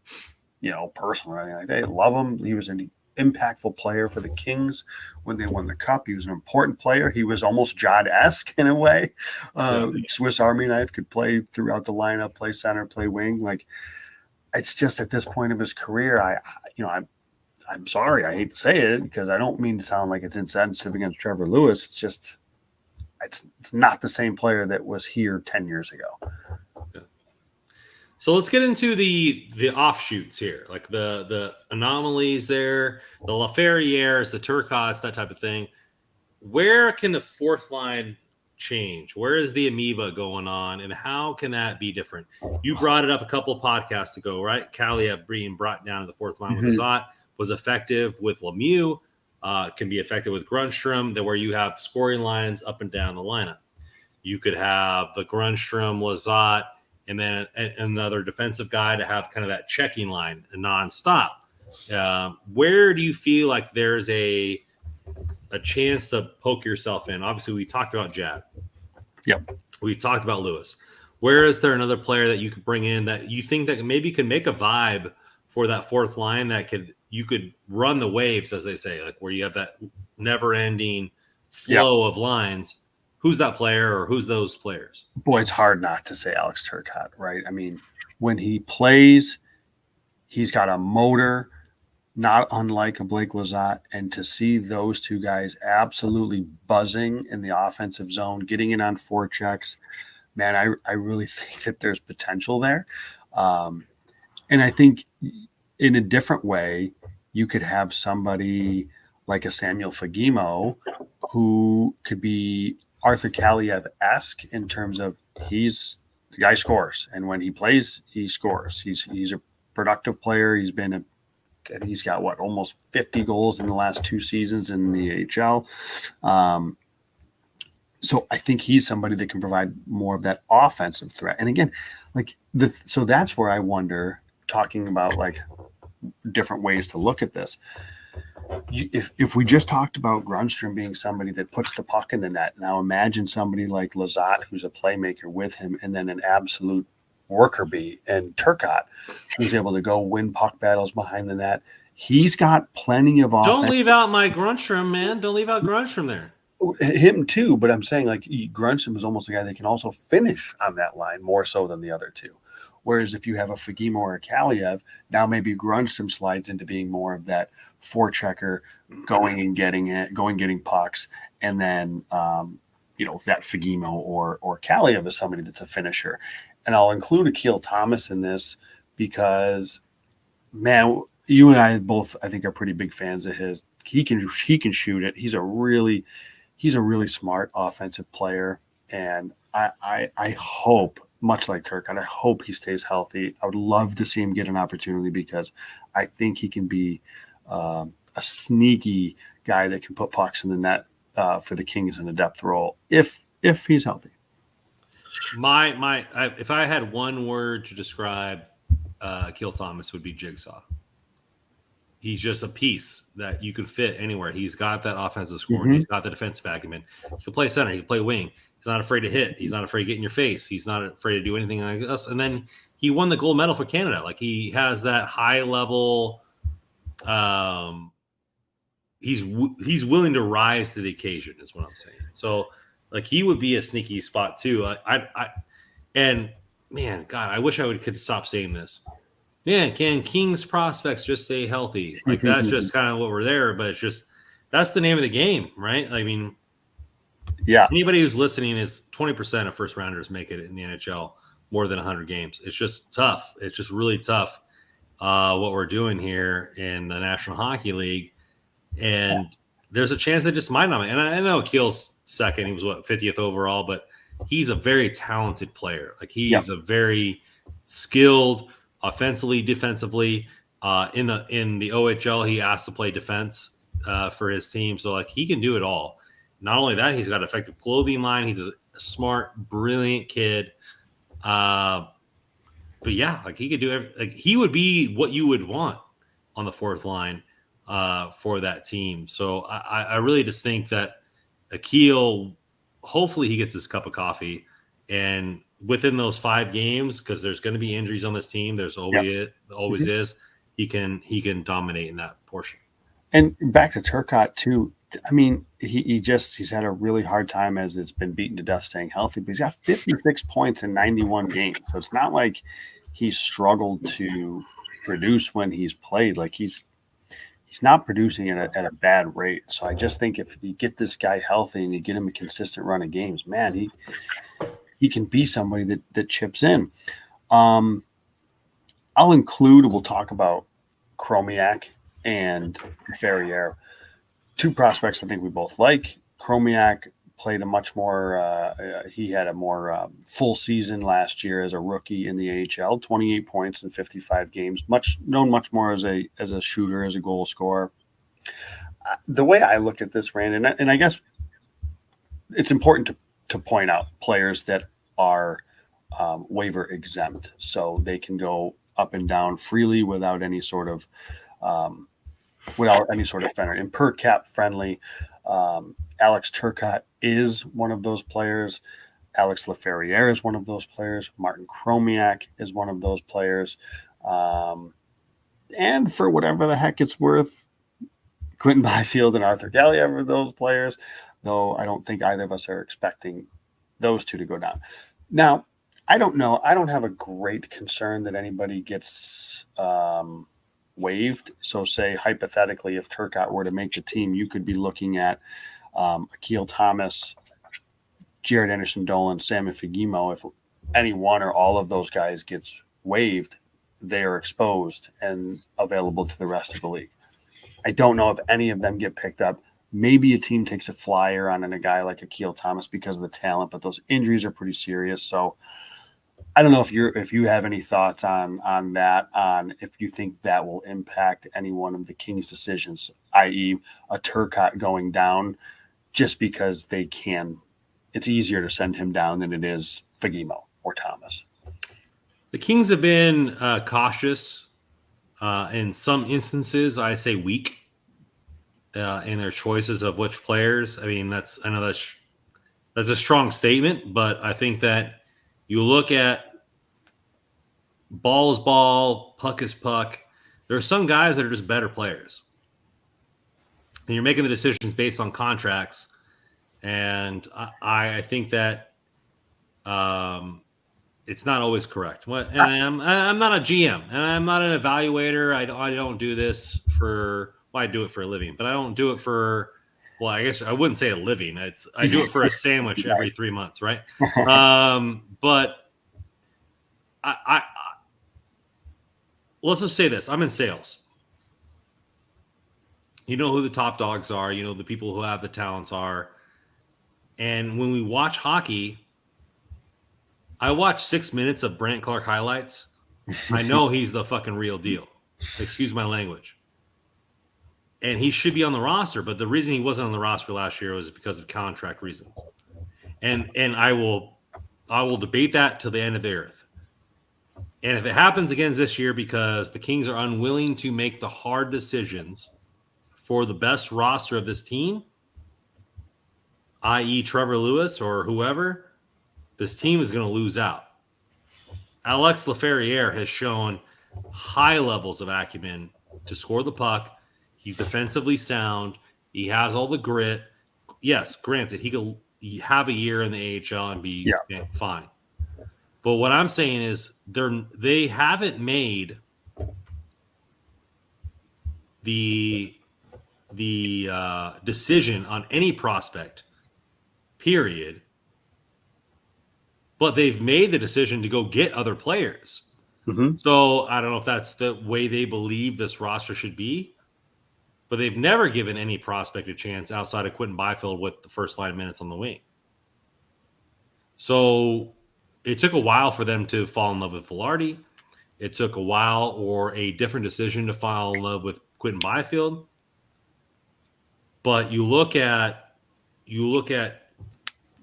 personal or anything like that. I love him. He was an impactful player for the Kings when they won the Cup. He was an important player. He was almost Jod-esque in a way. Swiss Army knife, could play throughout the lineup, play center, play wing. It's just at this point of his career, I'm sorry, I hate to say it because I don't mean to sound like it's insensitive against Trevor Lewis. It's just it's not the same player that was here 10 years ago. Yeah. So let's get into the offshoots here, like the anomalies there, the Laferrières, the Turcottes, that type of thing. Where can the fourth line change? Where is the amoeba going on, and how can that be different? You brought it up a couple of podcasts ago, right? Kaliev being brought down to the fourth line with Lizotte was effective with Lemieux, can be effective with Grunstrom, where you have scoring lines up and down the lineup. You could have the Grunstrom, Lizotte, and then another defensive guy to have kind of that checking line nonstop. Where do you feel like there's a chance to poke yourself in? Obviously, we talked about Jad. Yep. We talked about Lewis. Where is there another player that you could bring in that you think that maybe could make a vibe for that fourth line that you could run the waves, as they say, where you have that never-ending flow of lines? Who's that player, or who's those players? Boy, it's hard not to say Alex Turcotte, right? I mean, when he plays, he's got a motor, not unlike a Blake Lizotte, and to see those two guys absolutely buzzing in the offensive zone, getting in on forechecks, man, I really think that there's potential there. And I think in a different way, you could have somebody like a Samuel Fagemo who could be Arthur Kaliev-esque in terms of the guy scores. And when he plays, he scores. He's a productive player. He's been I think he's got almost 50 goals in the last 2 seasons in the AHL. So I think he's somebody that can provide more of that offensive threat. And again, so that's where I wonder, talking about like different ways to look at this. If we just talked about Grundstrom being somebody that puts the puck in the net, now imagine somebody like Lizotte, who's a playmaker with him, and then an absolute worker bee, and Turcotte, who's able to go win puck battles behind the net. He's got plenty of offense. Don't leave out Mike Grundstrom, man. Don't leave out Grundstrom there. Him too, but I'm saying like Grundstrom is almost a guy that can also finish on that line more so than the other two. Whereas if you have a Fagemo or a Kaliev, now maybe Grundstrom slides into being more of that forechecker, going getting pucks, and then that Fagemo or Kaliev is somebody that's a finisher. And I'll include Akil Thomas in this because, man, you and I both, I think, are pretty big fans of his. He can shoot it. He's a really smart offensive player, and I hope, much like Turcotte, I hope he stays healthy. I would love to see him get an opportunity because I think he can be a sneaky guy that can put pucks in the net for the Kings in a depth role if he's healthy. If I had one word to describe Akil Thomas, would be jigsaw. He's just a piece that you could fit anywhere. He's got that offensive scoring. Mm-hmm. He's got the defensive acumen. He can play center. He can play wing. He's not afraid to hit. He's not afraid to get in your face. He's not afraid to do anything like this. And then he won the gold medal for Canada. Like, he has that high level. He's willing to rise to the occasion, is what I'm saying. So, like, he would be a sneaky spot too. And man, God, I wish I could stop saying this. Yeah, can Kings prospects just stay healthy? Like, that's just kind of what we're there, but it's just, that's the name of the game, right? I mean, yeah. Anybody who's listening is 20% of first rounders make it in the NHL more than 100 games. It's just tough. It's just really tough what we're doing here in the National Hockey League. And there's a chance that just might not. And I know Keel's second. He was 50th overall, but he's a very talented player. Like, he's a very skilled, offensively, defensively. In the OHL, he asked to play defense for his team. So, like, he can do it all. Not only that, he's got an effective clothing line. He's a smart, brilliant kid. But yeah, like, he could do everything. Like, he would be what you would want on the fourth line for that team. So I really just think that Akil, hopefully he gets his cup of coffee, and within those 5 games, because there's going to be injuries on this team, there's always is. He can dominate in that portion. And back to Turcotte too. I mean, he's had a really hard time as it's been beaten to death staying healthy, but he's got 56 points in 91 games. So it's not like he's struggled to produce when he's played. Like, he's not producing at a bad rate. So I just think if you get this guy healthy and you get him a consistent run of games, man, he can be somebody that chips in. We'll talk about Chromiak and Ferrier. 2 prospects I think we both like. Chromiak played a much more he had a more full season last year as a rookie in the AHL, 28 points in 55 games, much more as a shooter, as a goal scorer. The way I look at this, Rand, and I guess it's important to point out players that are waiver exempt, so they can go up and down freely without any sort of fender, and per cap friendly. Alex Turcotte is one of those players. Alex Laferriere is one of those players. Martin Chromiak is one of those players. And for whatever the heck it's worth, Quinton Byfield and Arthur Kaliev are those players, though I don't think either of us are expecting those 2 to go down. Now, I don't know. I don't have a great concern that anybody gets waived. So, say hypothetically, if Turcotte were to make the team, you could be looking at Akil Thomas, Jared Anderson-Dolan, Sam Fagemo. If any one or all of those guys gets waived, they are exposed and available to the rest of the league. I don't know if any of them get picked up. Maybe a team takes a flyer on a guy like Akil Thomas because of the talent, but those injuries are pretty serious. So I don't know if you have any thoughts on that, on if you think that will impact any one of the Kings' decisions, i.e., a Turcotte going down, just because they can. It's easier to send him down than it is Fagemo or Thomas. The Kings have been cautious. In some instances, I say weak in their choices of which players. I mean, that's a strong statement, but I think that you look at ball is ball, puck is puck. There are some guys that are just better players, and you're making the decisions based on contracts. And I think that it's not always correct. And I'm not a GM, and I'm not an evaluator. I don't do this for. Well, I do it for a living, but I don't do it for. Well, I guess I wouldn't say a living. I do it for a sandwich every 3 months, right? But I let's just say this: I'm in sales. You know who the top dogs are. You know the people who have the talents are. And when we watch hockey, I watch 6 minutes of Brant Clark highlights. I know he's the fucking real deal. Excuse my language. And he should be on the roster, but the reason he wasn't on the roster last year was because of contract reasons. And I will debate that to the end of the earth. And if it happens again this year because the Kings are unwilling to make the hard decisions for the best roster of this team, i.e. Trevor Lewis or whoever, this team is going to lose out. Alex Laferriere has shown high levels of acumen to score the puck. He's defensively sound. He has all the grit. Yes, granted, he could have a year in the AHL and be fine. But what I'm saying is they haven't made the decision on any prospect, period. But they've made the decision to go get other players. Mm-hmm. So I don't know if that's the way they believe this roster should be, but they've never given any prospect a chance outside of Quinton Byfield with the first line of minutes on the wing. So it took a while for them to fall in love with Velarde. It took a while or a different decision to fall in love with Quinton Byfield. But you look at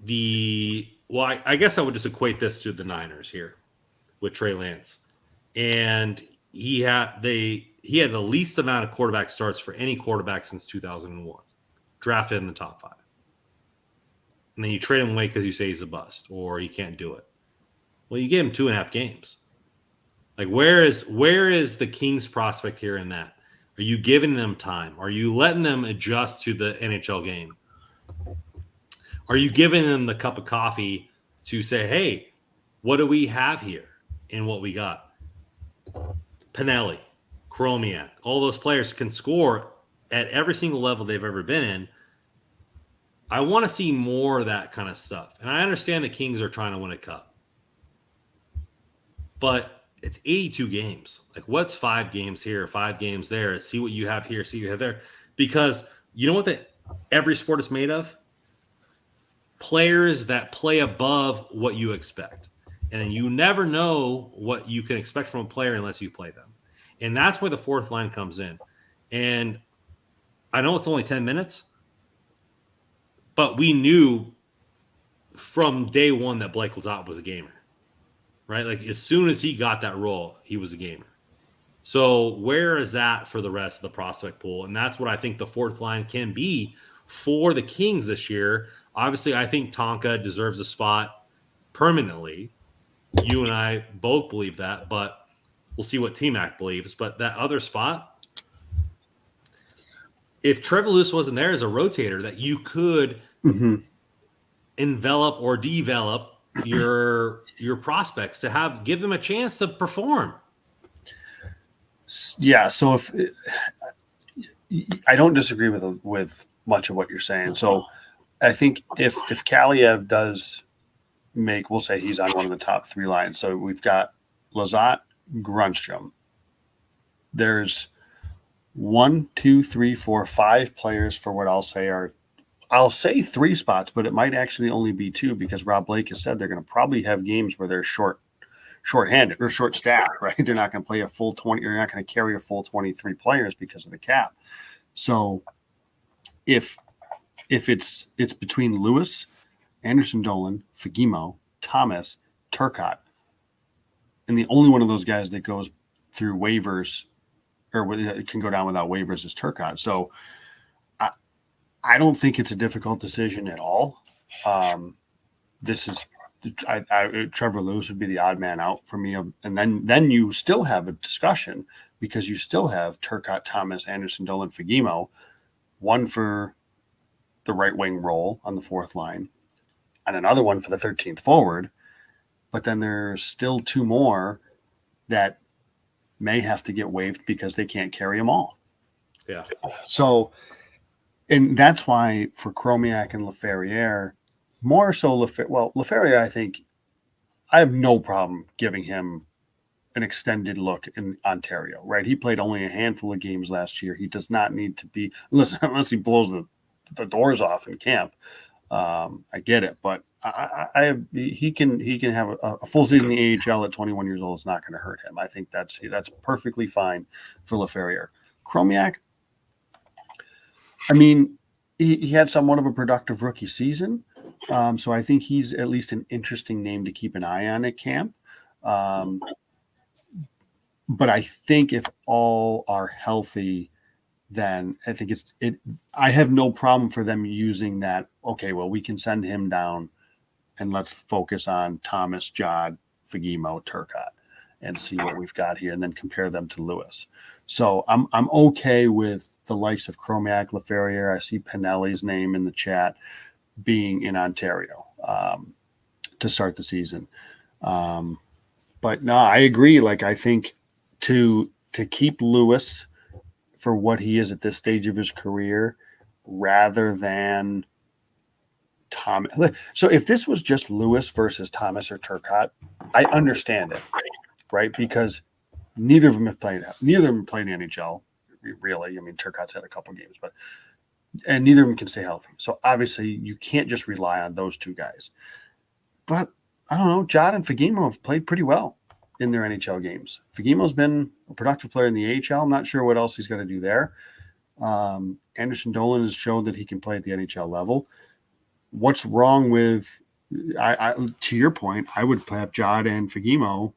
the I guess I would just equate this to the Niners here with Trey Lance, and he had the least amount of quarterback starts for any quarterback since 2001, drafted in the top 5, and then you trade him away because you say he's a bust or he can't do it. Well, you gave him 2.5 games. Like where is the Kings prospect here in that? Are you giving them time? Are you letting them adjust to the NHL game? Are you giving them the cup of coffee to say, hey, what do we have here in what we got? Pinelli, Chromiak, all those players can score at every single level they've ever been in. I want to see more of that kind of stuff. And I understand the Kings are trying to win a cup. But it's 82 games. Like, what's 5 games here, 5 games there? See what you have here, see what you have there. Because you know what every sport is made of? Players that play above what you expect. And you never know what you can expect from a player unless you play them. And that's where the fourth line comes in. And I know it's only 10 minutes, but we knew from day one that Blake Lizotte was a gamer, right? Like as soon as he got that role, he was a gamer. So where is that for the rest of the prospect pool? And that's what I think the fourth line can be for the Kings this year. Obviously, I think Tonka deserves a spot permanently. You and I both believe that, but we'll see what T-Mac believes. But that other spot, if Trevor Lewis wasn't there as a rotator, that you could envelop or develop your prospects to give them a chance to perform. Yeah, so if I don't disagree with much of what you're saying. So I think if Kaliev does make, we'll say he's on one of the top 3 lines. So we've got Lizotte, Grunstrom. There's 1, 2, 3, 4, 5 players for what I'll say 3 spots, but it might actually only be 2 because Rob Blake has said they're going to probably have games where they're short shorthanded or short staffed, right? They're not going to play a full 20. You're not going to carry a full 23 players because of the cap. So if it's between Lewis, Anderson Dolan, Fagemo, Thomas, Turcotte, and the only one of those guys that goes through waivers or can go down without waivers is Turcotte. So I don't think it's a difficult decision at all. Trevor Lewis would be the odd man out for me. And then you still have a discussion because you still have Turcotte, Thomas, Anderson, Dolan, Fagemo, one for the right wing role on the fourth line and another one for the 13th forward. But then there's still two more that may have to get waived because they can't carry them all. Yeah. So, and that's why for Chromiak and Laferriere, more so Laferriere, I think I have no problem giving him an extended look in Ontario, right? He played only a handful of games last year. He does not need to be, unless he blows the doors off in camp. I get it, but he can have a full season in the AHL at 21 years old. It's not going to hurt him. I think that's perfectly fine for Laferriere. Chromiak, I mean, he had somewhat of a productive rookie season. So I think he's at least an interesting name to keep an eye on at camp. But I think if all are healthy, then I think I have no problem for them using that. Okay, well, we can send him down and let's focus on Thomas, Jod, Fagemo, Turcotte and see what we've got here and then compare them to Lewis. So I'm okay with the likes of Chromiak, Laferriere. I see Pinelli's name in the chat being in Ontario to start the season. But no, I agree. Like, I think to keep Lewis for what he is at this stage of his career rather than Thomas. So if this was just Lewis versus Thomas or Turcotte, I understand it, right? Because neither of them played in the NHL, really. I mean, Turcotte's had a couple games, and neither of them can stay healthy. So obviously you can't just rely on those two guys. But I don't know, Jod and Fagemo have played pretty well in their NHL games. Fagemo's been a productive player in the AHL. I'm not sure what else he's going to do there. Anderson Dolan has shown that he can play at the NHL level. What's wrong with, to your point, I would have Jod and Fagemo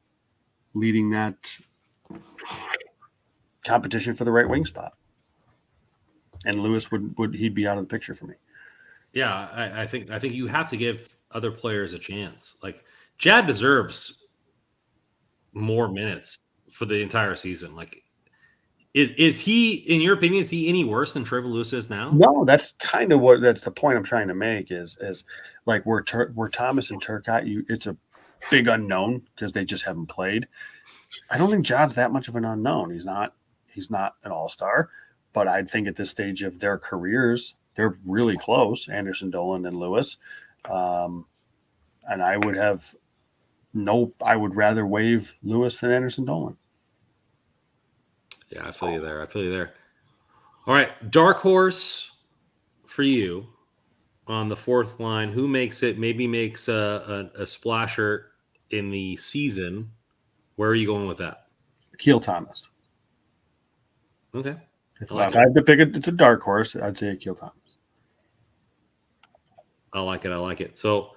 leading that competition for the right wing spot. And Lewis he'd be out of the picture for me. Yeah, I think you have to give other players a chance. Like, Jad deserves more minutes for the entire season. Like, is he, in your opinion, is he any worse than Trevor Lewis is now? No, that's kind of that's the point I'm trying to make is like where Thomas and Turcotte, it's a big unknown because they just haven't played. I don't think Jod's that much of an unknown. He's not an all-star, but I think at this stage of their careers, they're really close, Anderson, Dolan, and Lewis. And I would rather waive Lewis than Anderson, Dolan. Yeah, I feel you there. All right, dark horse for you on the fourth line. Who makes a splasher in the season? Where are you going with that? Akil Thomas. Okay. If I had to pick it's a dark horse, I'd say Akil Thomas. I like it. So,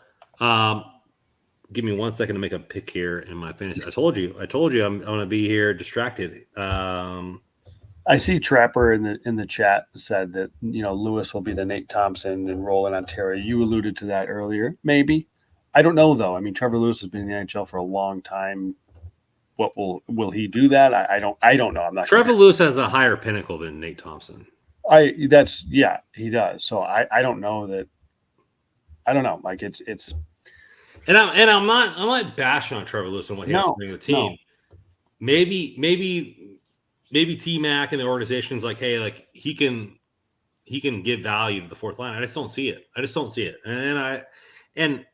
give me 1 second to make a pick here in my fantasy. I told you I'm going to be here distracted. I see Trapper in the chat said that, Lewis will be the Nate Thompson and role in Ontario. You alluded to that earlier. Maybe. I don't know, though. I mean, Trevor Lewis has been in the NHL for a long time. What will he do that? I don't know. I'm not. Trevor Lewis has a higher pinnacle than Nate Thompson. He does. So I don't know that. I don't know. Like it's. And I'm not bashing on Trevor Lewis and what he has to bring to the team. No. Maybe T Mac and the organization's like, hey, like he can give value to the fourth line. I just don't see it. And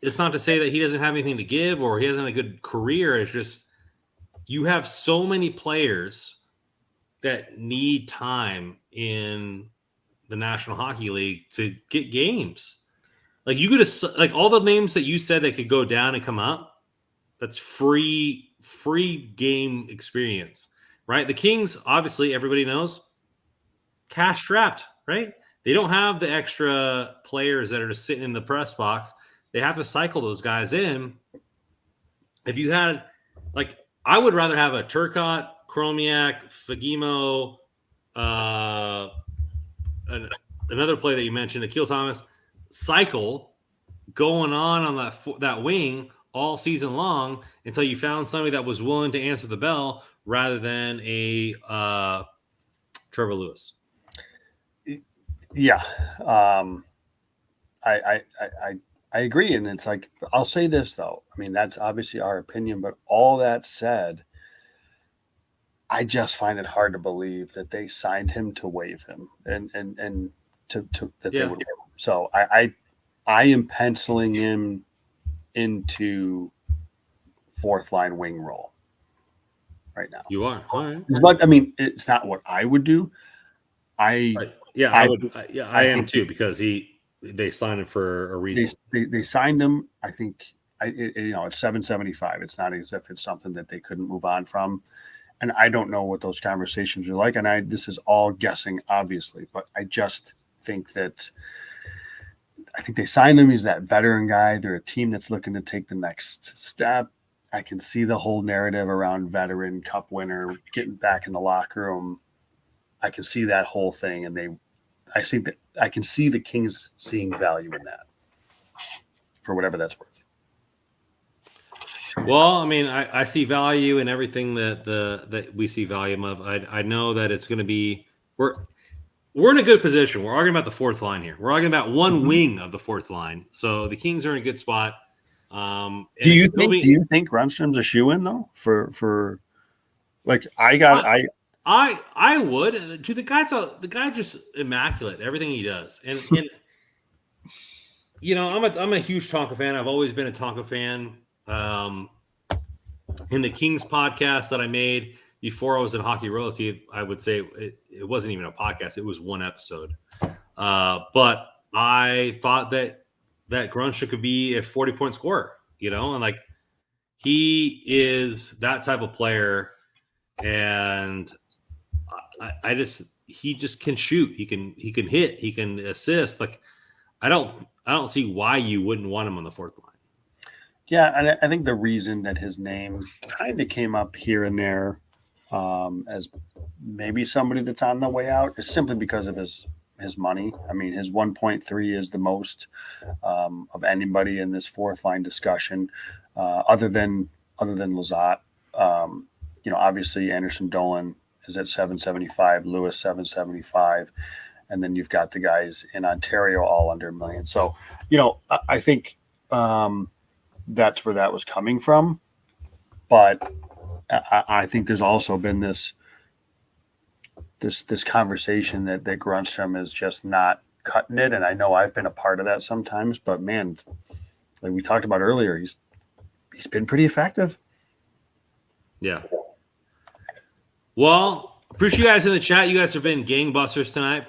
it's not to say that he doesn't have anything to give or he hasn't a good career. It's just you have so many players that need time in the National Hockey League to get games. Like, you could have, like, all the names that you said that could go down and come up, That's free game experience, right? The Kings, obviously, everybody knows, cash strapped, right? They don't have the extra players that are just sitting in the press box. They have to cycle those guys in. If you had, like, I would rather have a Turcotte, Chromiak, Fagimo, another player that you mentioned, Akil Thomas, cycle going on that wing all season long until you found somebody that was willing to answer the bell rather than a Trevor Lewis. Yeah. I agree. And it's like, I'll say this though. I mean, that's obviously our opinion, but all that said, I just find it hard to believe that they signed him to waive him and to that they would waive him. So I am penciling him into fourth line wing role right now. You are. All right. But I mean, it's not what I would do. I would. I am too, because they signed him for a reason. They signed him. I think it's $775. It's not as if it's something that they couldn't move on from. And I don't know what those conversations are like. And this is all guessing, obviously, but I just think that they signed him. He's that veteran guy. They're a team that's looking to take the next step. I can see the whole narrative around veteran cup winner getting back in the locker room. I can see that whole thing. And I think that I can see the Kings seeing value in that for whatever that's worth. Well, I mean, I see value in everything that we see value of. I know that it's going to be we're in a good position. We're arguing about the fourth line here. We're arguing about one wing of the fourth line. So the Kings are in a good spot. Do you think Grundstrom's a shoe-in though? For like I would. Dude, the guy just immaculate. Everything he does, and I'm a huge Tonka fan. I've always been a Tonka fan. In the Kings podcast that I made before I was in Hockey Royalty, I would say it wasn't even a podcast. It was one episode. But I thought that Grunstrom could be a 40-point scorer, and like he is that type of player. And he just can shoot. He can hit. He can assist. Like I don't see why you wouldn't want him on the fourth line. Yeah, and I think the reason that his name kind of came up here and there as maybe somebody that's on the way out is simply because of his money. I mean, his 1.3 is the most of anybody in this fourth line discussion, other than Lizotte. Obviously Anderson Dolan is at 775, Lewis 775, and then you've got the guys in Ontario all under $1 million. So, I think that's where that was coming from. But I think there's also been this conversation that Grundstrom is just not cutting it. And I know I've been a part of that sometimes, but man, like we talked about earlier, he's been pretty effective. Yeah. Well, appreciate you guys in the chat. You guys have been gangbusters tonight,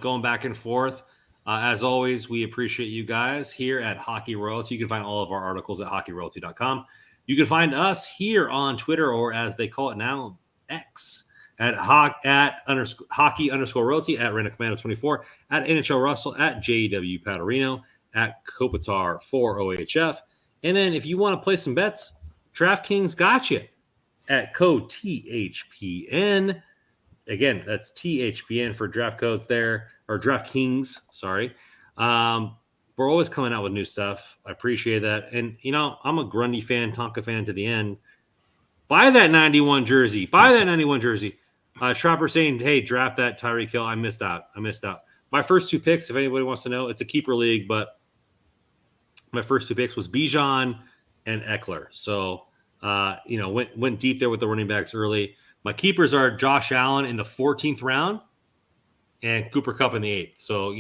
going back and forth. As always, we appreciate you guys here at Hockey Royalty. You can find all of our articles at hockeyroyalty.com. You can find us here on Twitter, or as they call it now, X, at hockey_royalty, at Random Commando 24, at NHL Russell, at JW Paterino, at Kopitar for OHF. And then if you want to play some bets, DraftKings got you at code THPN. Again, that's THPN for draft codes there, or DraftKings, sorry. We're always coming out with new stuff. I appreciate that. And, I'm a Grundy fan, Tonka fan to the end. Buy that 91 jersey. Trapper saying, hey, draft that Tyreek Hill. I missed out. My first two picks, if anybody wants to know, it's a keeper league, but my first two picks was Bijan and Eckler. So, went deep there with the running backs early. My keepers are Josh Allen in the 14th round and Cooper Kupp in the 8th. So,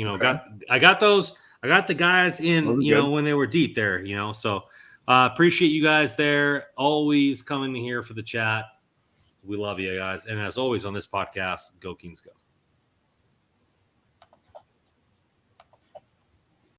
I got those. I got the guys in, when they were deep there, So appreciate you guys there. Always coming here for the chat. We love you guys. And as always on this podcast, go Kings go.